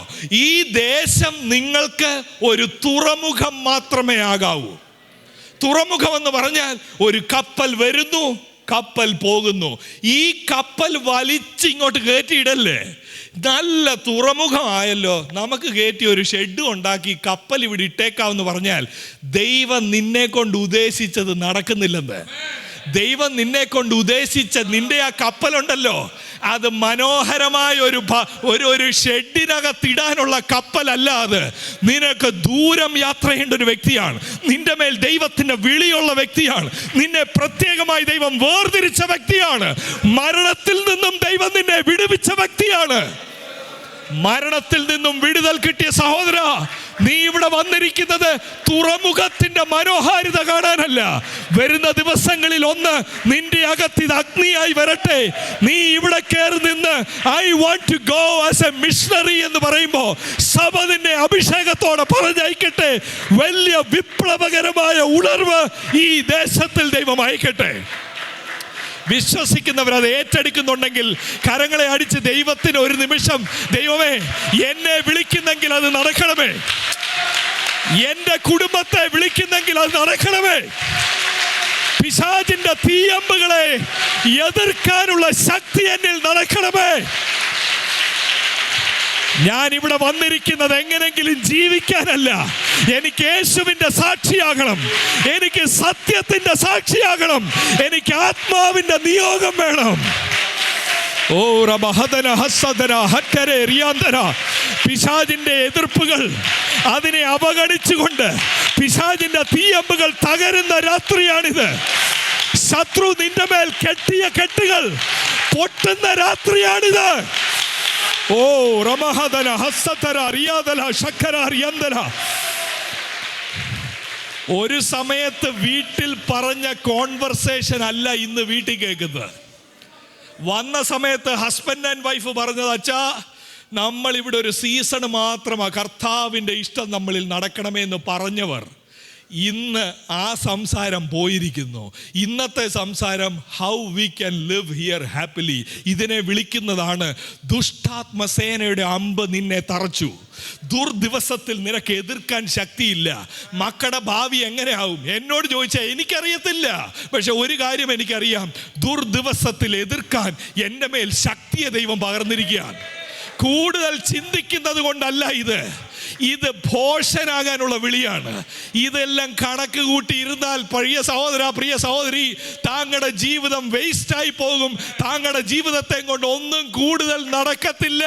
ഈ ദേശം നിങ്ങൾക്ക് ഒരു തുറമുഖം മാത്രമേ ആകാവൂ. തുറമുഖം എന്ന് പറഞ്ഞാൽ ഒരു കപ്പൽ വരുന്നു, കപ്പൽ പോകുന്നു. ഈ കപ്പൽ വലിച്ചിങ്ങോട്ട് കയറ്റിയിടല്ലേ, നല്ല തുറമുഖമായല്ലോ, നമുക്ക് കയറ്റി ഒരു ഷെഡ് ഉണ്ടാക്കി കപ്പൽ ഇവിടെ ഇട്ടേക്കാവെന്ന് പറഞ്ഞാൽ ദൈവം നിന്നെ കൊണ്ട് ഉദ്ദേശിച്ചത് നടക്കുന്നില്ലെന്ന്. ദൈവം നിന്നെ കൊണ്ട് ഉദ്ദേശിച്ച നിന്റെ ആ കപ്പലുണ്ടല്ലോ, അത് മനോഹരമായ ഒരു ഷെഡിനകത്തിടാനുള്ള കപ്പലല്ല. അത് നിനക്ക് ദൂരം യാത്ര ചെയ്യേണ്ട ഒരു വ്യക്തിയാണ്. നിന്റെ മേൽ ദൈവത്തിന്റെ വിളിയുള്ള വ്യക്തിയാണ്. നിന്നെ പ്രത്യേകമായി ദൈവം വേർതിരിച്ച വ്യക്തിയാണ്. മരണത്തിൽ നിന്നും ദൈവം നിന്നെ വിടുവിച്ച വ്യക്തിയാണ്. മരണത്തിൽ നിന്നും വിടുതൽ കിട്ടിയ സഹോദര, നീ ഇവിടെ വന്നിരിക്കുന്നത് തുറമുഖത്തിന്റെ മനോഹാരിത കാണാനല്ല. വരുന്ന ദിവസങ്ങളിൽ ഒന്ന് നിന്റെ അകത്ത് ഇത് അഗ്നിയായി വരട്ടെ. നീ ഇവിടെ കയറി നിന്ന് I want to go as a missionary എന്ന് പറയുമ്പോൾ സഭ നിന്നെ അഭിഷേകത്തോടെ പറഞ്ഞയക്കട്ടെ. വലിയ വിപ്ലവകരമായ ഉണർവ് ഈ ദേശത്തിൽ ദൈവം അയക്കട്ടെ. വിശ്വസിക്കുന്നവർ അത് ഏറ്റെടുക്കുന്നുണ്ടെങ്കിൽ കരങ്ങളെ അടിച്ച് ദൈവത്തിന് ഒരു നിമിഷം, ദൈവമേ എന്നെ വിളിക്കുന്നെങ്കിൽ അത് നടക്കണമേ, എന്റെ കുടുംബത്തെ വിളിക്കുന്നെങ്കിൽ അത് നടക്കണമേ, പിശാചിന്റെ തീയമ്പുകളെ എതിർക്കാനുള്ള ശക്തി എന്നിൽ നടക്കണമേ. ഞാൻ ഇവിടെ വന്നിരിക്കുന്നത് എങ്ങനെങ്കിലും ജീവിക്കാനല്ല, എനിക്ക് യേശുവിന്റെ സാക്ഷിയാകണം, എനിക്ക് സത്യത്തിന്റെ സാക്ഷിയാകണം, എനിക്ക് ആത്മാവിന്റെ നിയോഗം വേണം. ഓ റബഹദന ഹസ്സദന ഹക്കരെ റിയാന്തന. പിശാചിന്റെ എതിർപ്പുകൾ, അതിനെ അവഗണിച്ചുകൊണ്ട് പിശാചിന്റെ തീയമ്പുകൾ തകരുന്ന രാത്രിയാണിത്. ശത്രു നിന്റെ മേൽ കെട്ടിയ കെട്ടുകൾ പൊട്ടുന്ന രാത്രിയാണിത്. ഓ റമഹദന ഹസ്സതര റിയാദല ശക്കര റിയന്തല. ഒരു സമയത്ത് വീട്ടിൽ പറഞ്ഞ കോൺവെർസേഷൻ അല്ല ഇന്ന് വീട്ടിൽ കേൾക്കുന്നത്. വന്ന സമയത്ത് ഹസ്ബൻഡ് ആൻഡ് വൈഫ് പറഞ്ഞത്, അച്ഛാ നമ്മൾ ഇവിടെ ഒരു സീസൺ മാത്രമാണ്, കർത്താവിൻ്റെ ഇഷ്ടം നമ്മളിൽ നടക്കണമേ എന്ന് പറഞ്ഞവർ ഇന്ന് ആ സംസാരം പോയിരിക്കുന്നു. ഇന്നത്തെ സംസാരം how we can live here happily. ഇതിനെ വിളിക്കുന്നതാണ് ദുഷ്ടാത്മസേനയുടെ അമ്പ് നിന്നെ തറച്ചു. ദുർദിവസത്തിൽ നിനക്ക് എതിർക്കാൻ ശക്തിയില്ല. മക്കളുടെ ഭാവി എങ്ങനെയാവും എന്നോട് ചോദിച്ചാൽ എനിക്കറിയത്തില്ല. പക്ഷെ ഒരു കാര്യം എനിക്കറിയാം, ദുർദിവസത്തിൽ എതിർക്കാൻ എൻ്റെ മേൽ ശക്തിയെ ദൈവം പകർന്നിരിക്കുകയാണ്. കൂടുതൽ ചിന്തിക്കുന്നത് കൊണ്ടല്ല ഇത് ഭോഷനാകാനുള്ള വിളിയാണ്. ഇതെല്ലാം കണക്ക് കൂട്ടി ഇരുന്നാൽ പ്രിയ സഹോദര, പ്രിയ സഹോദരി, താങ്കളുടെ ജീവിതം വേസ്റ്റായി പോകും. താങ്കളുടെ ജീവിതത്തെ കൊണ്ട് ഒന്നും കൂടുതൽ നടക്കത്തില്ല.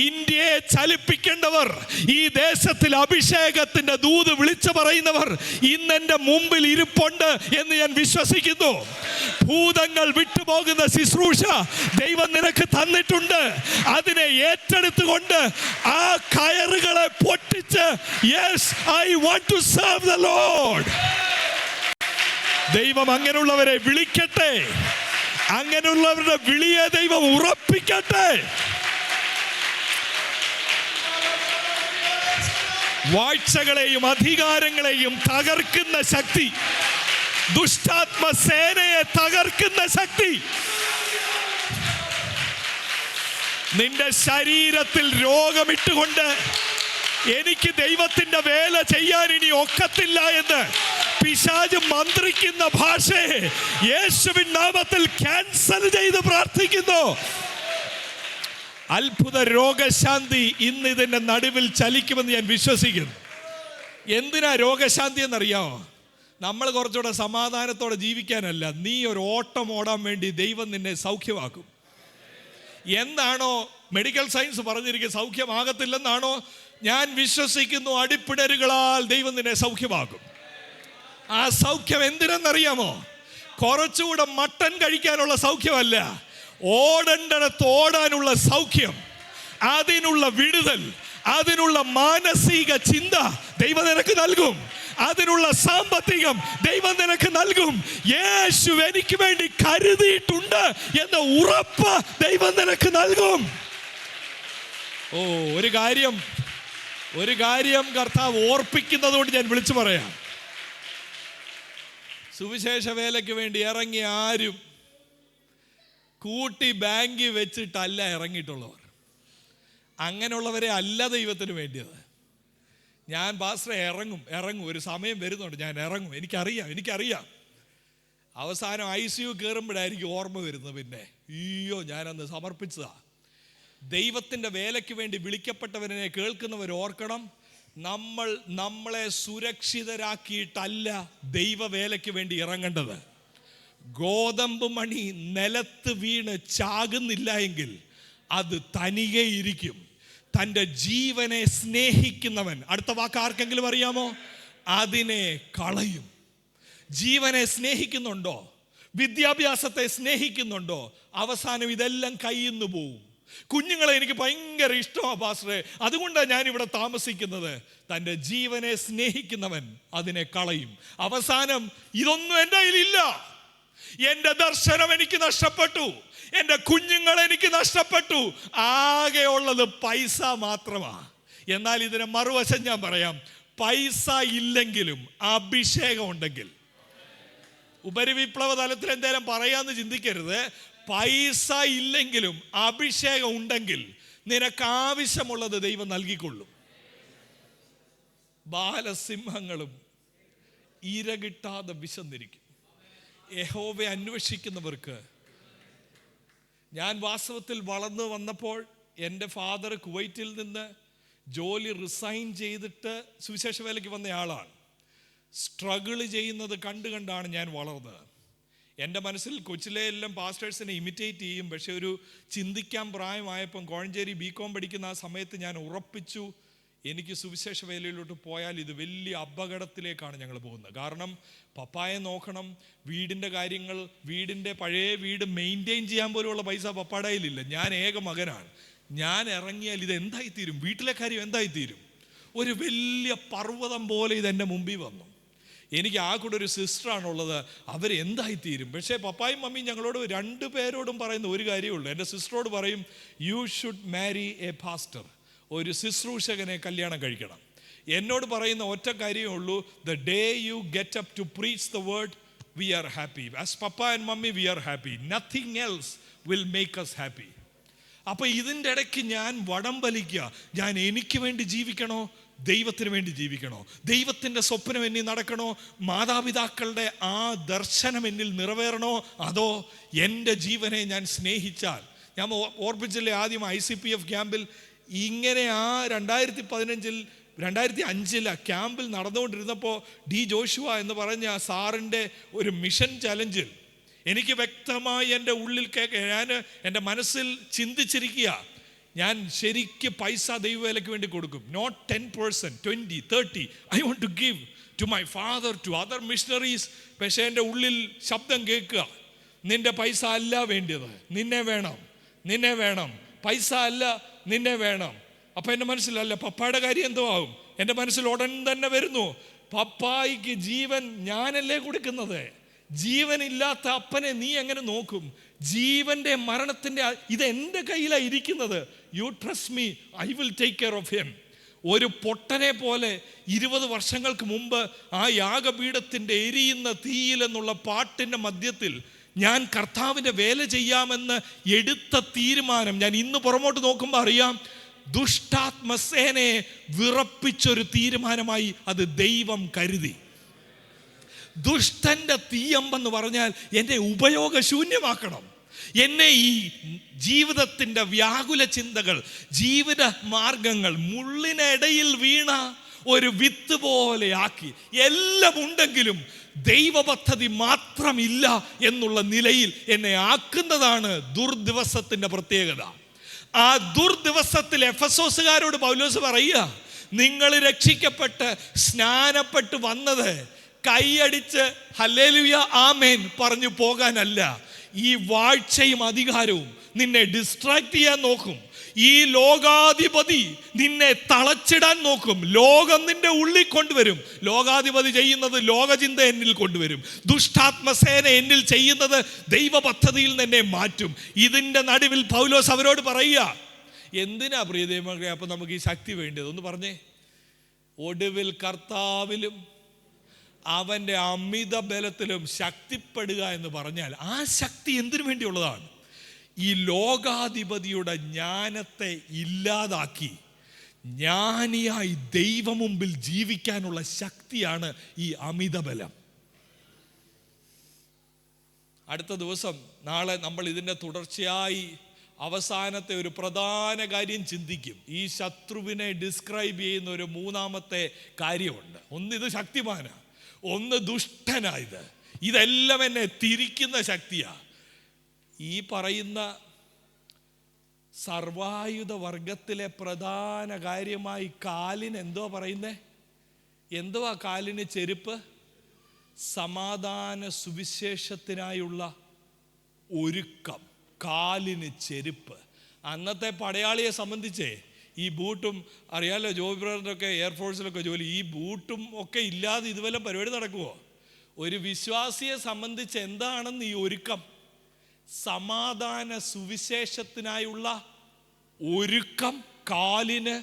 ഇന്ത്യയെ ചലിപ്പിക്കേണ്ടവർ, ഈ ദേശത്തിൽ അഭിഷേകത്തിന്റെ ദൂത് വിളിച്ചു പറയുന്നവർ ഇന്നെന്റെ മുമ്പിൽ ഇരിപ്പുണ്ട് എന്ന് ഞാൻ വിശ്വസിക്കുന്നു. ഭൂതങ്ങൾ വിട്ടുപോകുന്ന ശുശ്രൂഷ ദൈവം നിനക്ക് തന്നിട്ടുണ്ട്. അതിനെ ഏറ്റെടുത്തുകൊണ്ട് ആ കയറുകളെ പൊട്ടിച്ച് yes I want to serve the Lord. ദൈവം അങ്ങനെയുള്ളവരെ വിളിക്കട്ടെ. അങ്ങനെയുള്ളവരുടെ വിളിയെ ദൈവം ഉറപ്പിക്കട്ടെ. വാഴ്ചകളെയും അധികാരങ്ങളെയും തകർക്കുന്ന ശക്തി, ദുഷ്ടാത്മസേനയെ തകർക്കുന്ന ശക്തി, നിന്റെ ശരീരത്തിൽ രോഗമിട്ടുകൊണ്ട് എനിക്ക് ദൈവത്തിന്റെ വേല ചെയ്യാൻ ഇനി ഒക്കത്തില്ല എന്ന് പിശാച് മന്ത്രിക്കുന്ന ഭാഷയെ യേശുവിൻ നാമത്തിൽ ക്യാൻസൽ ചെയ്ത് പ്രാർത്ഥിക്കുന്നു. അത്ഭുത രോഗശാന്തി ഇന്ന് ഇതിൻ്റെ നടുവിൽ ചലിക്കുമെന്ന് ഞാൻ വിശ്വസിക്കുന്നു. എന്തിനാ രോഗശാന്തി എന്നറിയാമോ? നമ്മൾ കുറച്ചുകൂടെ സമാധാനത്തോടെ ജീവിക്കാനല്ല, നീ ഒരു ഓട്ടം ഓടാൻ വേണ്ടി ദൈവം നിന്നെ സൗഖ്യമാക്കും. എന്താണോ മെഡിക്കൽ സയൻസ് പറഞ്ഞിരിക്കുന്നത് സൗഖ്യമാകത്തില്ലെന്നാണോ? ഞാൻ വിശ്വസിക്കുന്നു, അടിപ്പിടരുകളാൽ ദൈവം നിന്നെ സൗഖ്യമാക്കും. ആ സൗഖ്യം എന്തിനെന്നറിയാമോ? കുറച്ചുകൂടെ മട്ടൻ കഴിക്കാനുള്ള സൗഖ്യമല്ല, ഓടേണ്ടടത്ത് ഓടാനുള്ള സൗഖ്യം, അതിനുള്ള വിടുതൽ, അതിനുള്ള മാനസിക ചിന്ത ദൈവം നിനക്ക് നൽകും. അതിനുള്ള സാമ്പത്തികം ദൈവം നിനക്ക് നൽകും. യേശു എനിക്ക് വേണ്ടി കരുതിയിട്ടുണ്ട് എന്ന ഉറപ്പ് ദൈവം നിനക്ക് നൽകും. ഓ ഒരു കാര്യം കർത്താവ് ഓർപ്പിക്കുന്നത് കൊണ്ട് ഞാൻ വിളിച്ചു പറയാം. സുവിശേഷ വേലയ്ക്ക് വേണ്ടി ഇറങ്ങിയ ആരും കൂട്ടി ബാങ്കിൽ വെച്ചിട്ടല്ല ഇറങ്ങിയിട്ടുള്ളവർ. അങ്ങനെയുള്ളവരെ അല്ല ദൈവത്തിന് വേണ്ടിയത്. ഞാൻ പാസ്റ്ററെ ഇറങ്ങും, ഒരു സമയം വരുന്നുണ്ട്, ഞാൻ ഇറങ്ങും, എനിക്കറിയാം. അവസാനം ICU കയറുമ്പോഴായിരിക്കും ഓർമ്മ വരുന്നത്. പിന്നെ അയ്യോ ഞാനന്ന് സമർപ്പിച്ചതാ. ദൈവത്തിൻ്റെ വേലയ്ക്ക് വേണ്ടി വിളിക്കപ്പെട്ടവരെ കേൾക്കുന്നവർ ഓർക്കണം, നമ്മളെ സുരക്ഷിതരാക്കിയിട്ടല്ല ദൈവവേലയ്ക്ക് വേണ്ടി ഇറങ്ങേണ്ടത്. ഗോതമ്പ് മണി നിലത്ത് വീണ് ചാകുന്നില്ല എങ്കിൽ അത് തനിയെ ഇരിക്കും. തൻ്റെ ജീവനെ സ്നേഹിക്കുന്നവൻ, അടുത്ത വാക്ക് ആർക്കെങ്കിലും അറിയാമോ? അതിനെ കളയും. ജീവനെ സ്നേഹിക്കുന്നുണ്ടോ? വിദ്യാഭ്യാസത്തെ സ്നേഹിക്കുന്നുണ്ടോ? അവസാനം ഇതെല്ലാം കയ്യിൽ നിന്ന് പോവും. കുഞ്ഞുങ്ങളെ എനിക്ക് ഭയങ്കര ഇഷ്ടമാണ് പാസ്റ്ററെ, അതുകൊണ്ടാണ് ഞാനിവിടെ താമസിക്കുന്നത്. തൻ്റെ ജീവനെ സ്നേഹിക്കുന്നവൻ അതിനെ കളയും. അവസാനം ഇതൊന്നും എൻ്റെ കയ്യിലില്ല, എൻ്റെ ദർശനം എനിക്ക് നഷ്ടപ്പെട്ടു, എൻ്റെ കുഞ്ഞുങ്ങൾ എനിക്ക് നഷ്ടപ്പെട്ടു, ആകെ ഉള്ളത് പൈസ മാത്രമാണ്. എന്നാൽ ഇതിനെ മറുവശം ഞാൻ പറയാം, പൈസ ഇല്ലെങ്കിലും അഭിഷേകം ഉണ്ടെങ്കിൽ, ഉപരിവിപ്ലവ തലത്തിൽ എന്തേലും പറയാന്ന് ചിന്തിക്കരുത്. പൈസ ഇല്ലെങ്കിലും അഭിഷേകം ഉണ്ടെങ്കിൽ നിനക്ക് ആവശ്യമുള്ളത് ദൈവം നൽകിക്കൊള്ളും. ബാലസിംഹങ്ങളും ഇര കിട്ടാതെ വിശന്നിരിക്കും. യഹോവയെ അന്വേഷിക്കുന്നവർക്ക്. ഞാൻ വാസ്തവത്തിൽ വളർന്നു വന്നപ്പോൾ എൻ്റെ ഫാദർ കുവൈറ്റിൽ നിന്ന് ജോലി റിസൈൻ ചെയ്തിട്ട് സുവിശേഷ വേലയ്ക്ക് വന്നയാളാണ്. സ്ട്രഗിൾ ചെയ്യുന്നത് കണ്ടാണ് ഞാൻ വളർന്നത്. എൻ്റെ മനസ്സിൽ കൊച്ചിലെ എല്ലാം പാസ്റ്റേഴ്സിനെ ഇമിറ്റേറ്റ് ചെയ്യും. പക്ഷെ ഒരു ചിന്തിക്കാൻ പ്രായമായപ്പം കോഴഞ്ചേരി BCom പഠിക്കുന്ന ആ സമയത്ത് ഞാൻ ഉറപ്പിച്ചു, എനിക്ക് സുവിശേഷ വേലയിലോട്ട് പോയാൽ ഇത് വലിയ അപകടത്തിലേക്കാണ് ഞങ്ങൾ പോകുന്നത്. കാരണം പപ്പായെ നോക്കണം, വീടിൻ്റെ കാര്യങ്ങൾ, വീടിൻ്റെ പഴയ വീട് മെയിൻറ്റെയിൻ ചെയ്യാൻ പോലുള്ള പൈസ പപ്പായുടെ കയ്യിലില്ല. ഞാൻ ഏക മകനാണ്. ഞാൻ ഇറങ്ങിയാൽ ഇത് എന്തായിത്തീരും, വീട്ടിലെ കാര്യം എന്തായിത്തീരും? ഒരു വലിയ പർവ്വതം പോലെ ഇതെൻ്റെ മുമ്പിൽ വന്നു. എനിക്ക് ആ കൂടെ ഒരു സിസ്റ്ററാണുള്ളത്, അവരെന്തായിത്തീരും? പക്ഷേ പപ്പായും മമ്മിയും ഞങ്ങളോട് 2 പേരോടും പറയുന്ന ഒരു കാര്യമുള്ളൂ. എൻ്റെ സിസ്റ്ററോട് പറയും, you should marry a pastor, ഒരു ശുശ്രൂഷകനെ കല്യാണം കഴിക്കണം. എന്നോട് പറയുന്ന ഒറ്റ കാര്യമേ ഉള്ളൂ, the day you get up to preach the word we are happy. As papa and mummy we are happy, nothing else will make us happy. അപ്പോൾ ഇതിൻ്റെ ഇടയ്ക്ക് ഞാൻ വടം വലിക്കുക, ഞാൻ എനിക്ക് വേണ്ടി ജീവിക്കണോ, ദൈവത്തിന് വേണ്ടി ജീവിക്കണോ? ദൈവത്തിൻ്റെ സ്വപ്നം എന്നിൽ നടക്കണോ? മാതാപിതാക്കളുടെ ആ ദർശനം എന്നിൽ നിറവേറണോ? അതോ എൻ്റെ ജീവനെ ഞാൻ സ്നേഹിച്ചാൽ? ഞാൻ ഓർപ്പിച്ചില്ലേ ആദ്യം ICPF ക്യാമ്പിൽ ഇങ്ങനെ ആ 2005 ക്യാമ്പിൽ നടന്നുകൊണ്ടിരുന്നപ്പോൾ D. ജോഷുവ എന്ന് പറഞ്ഞ സാറിൻ്റെ ഒരു മിഷൻ ചലഞ്ചിൽ എനിക്ക് വ്യക്തമായി എൻ്റെ ഉള്ളിൽ ഞാൻ എൻ്റെ മനസ്സിൽ ചിന്തിച്ചിരിക്കുക, ഞാൻ ശരിക്ക് പൈസ ദൈവവേലയ്ക്ക് വേണ്ടി കൊടുക്കും. Not 10%, 20, 30. I want to give to my father, to other missionaries. പക്ഷേ എൻ്റെ ഉള്ളിൽ ശബ്ദം കേൾക്കുക, നിൻ്റെ പൈസ അല്ല വേണ്ടിയത്, നിന്നെ വേണം. പൈസ അല്ല, നിന്നെ വേണം. അപ്പം എൻ്റെ മനസ്സിലല്ല, പപ്പായുടെ കാര്യം എന്തോ ആവും. എൻ്റെ മനസ്സിൽ ഉടൻ തന്നെ വരുന്നു, പപ്പായിക്ക് ജീവൻ ഞാനല്ലേ കൊടുക്കുന്നത്. ജീവനില്ലാത്ത അപ്പനെ നീ എങ്ങനെ നോക്കും? ജീവന്റെ മരണത്തിന്റെ ഇത് എൻ്റെ കയ്യിലാണ് ഇരിക്കുന്നത്. You trust me, I will take care of him. ഒരു പൊട്ടനെ പോലെ 20 വർഷങ്ങൾക്ക് മുമ്പ് ആ യാഗപീഠത്തിൻ്റെ എരിയുന്ന തീയിലെന്നുള്ള പാട്ടിൻ്റെ മധ്യത്തിൽ ഞാൻ കർത്താവിൻ്റെ വേല ചെയ്യാമെന്ന് എടുത്ത തീരുമാനം ഞാൻ ഇന്ന് പുറമോട്ട് നോക്കുമ്പോൾ അറിയാം, ദുഷ്ടാത്മസേനയെ വിറപ്പിച്ചൊരു തീരുമാനമായി അത് ദൈവം കരുതി. ദുഷ്ടന്റെ തീയമ്പെന്ന് പറഞ്ഞാൽ എന്നെ ഉപയോഗശൂന്യമാക്കണം, എന്നെ ഈ ജീവിതത്തിൻ്റെ വ്യാകുല ചിന്തകൾ, ജീവിത മാർഗങ്ങൾ, മുള്ളിനിടയിൽ വീണ ഒരു വിത്ത് പോലെ ആക്കി. എല്ലാം ഉണ്ടെങ്കിലും ദൈവപദ്ധതി മാത്രമില്ല എന്നുള്ള നിലയിൽ എന്നെ ആക്കുന്നതാണ് ദുർദിവസത്തിൻ്റെ പ്രത്യേകത. ആ ദുർദിവസത്തിൽ എഫെസോസുകാരോട് പൗലോസ് പറയുക, നിങ്ങൾ രക്ഷിക്കപ്പെട്ട് സ്നാനപ്പെട്ട് വന്നത് കൈയടിച്ച് ഹല്ലേലൂയ ആമേൻ പറഞ്ഞു പോകാനല്ല. ഈ വാഴ്ചയും അധികാരവും നിന്നെ ഡിസ്ട്രാക്ട് ചെയ്യാൻ നോക്കും. ഈ ലോകാധിപതി നിന്നെ തളച്ചിടാൻ നോക്കും. ലോകം നിന്റെ ഉള്ളിൽ കൊണ്ടുവരും. ലോകാധിപതി ചെയ്യുന്നത് ലോകചിന്ത എന്നിൽ കൊണ്ടുവരും. ദുഷ്ടാത്മസേന എന്നിൽ ചെയ്യുന്നത് ദൈവ പദ്ധതിയിൽ നിന്നെ മാറ്റും. ഇതിൻ്റെ നടുവിൽ പൗലോസ് അവരോട് പറയുക, എന്തിനാ പ്രിയ ദൈവമക്കളെ അപ്പം നമുക്ക് ഈ ശക്തി വേണ്ടത്? ഒന്ന് പറഞ്ഞേ. ഒടുവിൽ കർത്താവിലും അവൻ്റെ അമിത ബലത്തിലും ശക്തിപ്പെടുക എന്ന് പറഞ്ഞാൽ ആ ശക്തി എന്തിനു വേണ്ടിയുള്ളതാണ്? ഈ ലോകാധിപതിയുടെ ജ്ഞാനത്തെ ഇല്ലാതാക്കി ജ്ഞാനിയായി ദൈവ മുമ്പിൽ ജീവിക്കാനുള്ള ശക്തിയാണ് ഈ അമിത ബലം. അടുത്ത ദിവസം നാളെ നമ്മൾ ഇതിൻ്റെ തുടർച്ചയായി അവസാനത്തെ ഒരു പ്രധാന കാര്യം ചിന്തിക്കും. ഈ ശത്രുവിനെ ഡിസ്ക്രൈബ് ചെയ്യുന്ന ഒരു മൂന്നാമത്തെ കാര്യമുണ്ട്. ഒന്ന് ഇത് ശക്തിമാനാ, ഒന്ന് ദുഷ്ടനായത്. ഇതെല്ലാം എന്നെ തിരിക്കുന്ന ശക്തിയാ. ഈ പറയുന്ന സർവായുധ വർഗത്തിലെ പ്രധാന കാര്യമായി കാലിന് എന്തോ പറയുന്നേ? എന്തുവാ കാലിന് ചെരുപ്പ്? സമാധാന സുവിശേഷത്തിനായുള്ള ഒരുക്കം, കാലിന് ചെരുപ്പ്. അന്നത്തെ പടയാളിയെ സംബന്ധിച്ചേ ഈ ബൂട്ടും, അറിയാലോ ജോബി ബ്രദറിനൊക്കെ എയർഫോഴ്സിലൊക്കെ ജോലി, ഈ ബൂട്ടും ഒക്കെ ഇല്ലാതെ ഇതുവരെ പരിപാടി നടക്കുമോ? ഒരു വിശ്വാസിയെ സംബന്ധിച്ച് എന്താണെന്ന് ഈ ഒരുക്കം? സമാധാന സുവിശേഷത്തിനായുള്ള ഒരുക്കം, കാലിന്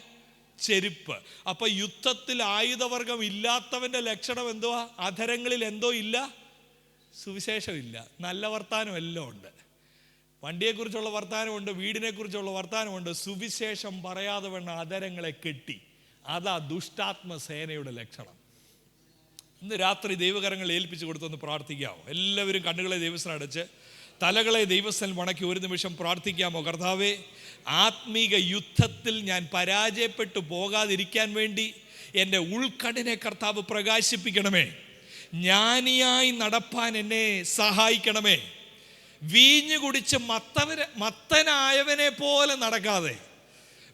ചെരുപ്പ്. അപ്പൊ യുദ്ധത്തിൽ ആയുധവർഗം ഇല്ലാത്തവന്റെ ലക്ഷണം എന്തുവാ? അധരങ്ങളിൽ എന്തോ ഇല്ല, സുവിശേഷമില്ല. നല്ല വർത്താനം എല്ലാം ഉണ്ട്. വണ്ടിയെക്കുറിച്ചുള്ള വർത്താനമുണ്ട്, വീടിനെക്കുറിച്ചുള്ള വർത്താനമുണ്ട്. സുവിശേഷം പറയാതെ വേണ്ട അധരങ്ങളെ കെട്ടി. അതാ ദുഷ്ടാത്മസേനയുടെ ലക്ഷണം. ഇന്ന് രാത്രി ദൈവകരങ്ങൾ ഏൽപ്പിച്ചു കൊടുത്തൊന്ന് പ്രാർത്ഥിക്കാമോ? എല്ലാവരും കണ്ണുകളെ ദൈവസ്ഥ അടച്ച് തലകളെ ദൈവസ്ഥൽ മണക്കി ഒരു നിമിഷം പ്രാർത്ഥിക്കാമോ? കർത്താവേ, ആത്മീക യുദ്ധത്തിൽ ഞാൻ പരാജയപ്പെട്ടു പോകാതിരിക്കാൻ വേണ്ടി എൻ്റെ ഉൾക്കണ്ണിനെ കർത്താവ് പ്രകാശിപ്പിക്കണമേ. ജ്ഞാനിയായി നടപ്പാൻ എന്നെ സഹായിക്കണമേ. വീഞ്ഞു കുടിച്ച് മത്തനായവനെ പോലെ നടക്കാതെ,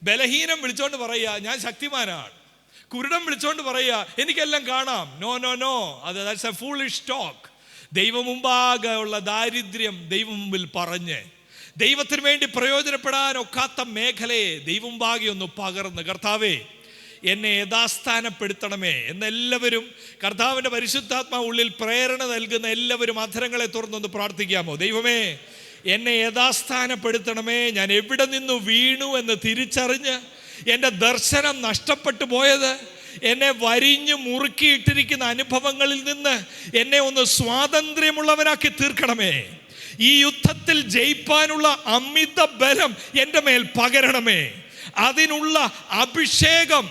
ബലഹീനം വിളിച്ചോണ്ട് പറയുക ഞാൻ ശക്തിമാനാണ്, കുരുടൻ വിളിച്ചോണ്ട് പറയുക എനിക്കെല്ലാം കാണാം. No no no, that's a foolish talk. ദൈവം മുമ്പാകെ ഉള്ള ദാരിദ്ര്യം ദൈവം മുമ്പിൽ പറഞ്ഞ് ദൈവത്തിന് വേണ്ടി പ്രയോജനപ്പെടാൻ ഒക്കാത്ത മേഖലയെ ദൈവം മുമ്പാകെ ഒന്ന് പകർന്ന്, കർത്താവേ എന്നെ യഥാസ്ഥാനപ്പെടുത്തണമേ എന്നെല്ലാവരും കർത്താവിൻ്റെ പരിശുദ്ധാത്മാ ഉള്ളിൽ പ്രേരണ നൽകുന്ന എല്ലാവരും അധരങ്ങളെ തുറന്നൊന്ന് പ്രാർത്ഥിക്കാമോ? ദൈവമേ, എന്നെ യഥാസ്ഥാനപ്പെടുത്തണമേ. ഞാൻ എവിടെ നിന്നു വീണു എന്ന് തിരിച്ചറിഞ്ഞ് എൻ്റെ ദർശനം നഷ്ടപ്പെട്ടു പോയത്, എന്നെ വരിഞ്ഞു മുറുക്കിയിട്ടിരിക്കുന്ന അനുഭവങ്ങളിൽ നിന്ന് എന്നെ ഒന്ന് സ്വാതന്ത്ര്യമുള്ളവനാക്കി തീർക്കണമേ. ഈ യുദ്ധത്തിൽ ജയിപ്പാനുള്ള അമിത ബലം എൻ്റെ മേൽ പകരണമേ. അതിനുള്ള അഭിഷേകം,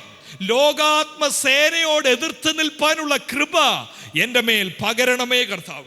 ലോകാത്മസേനയോട് എതിർത്ത് നിൽപ്പാനുള്ള കൃപ എൻ്റെ മേൽ പകരണമേ കർത്താവ്.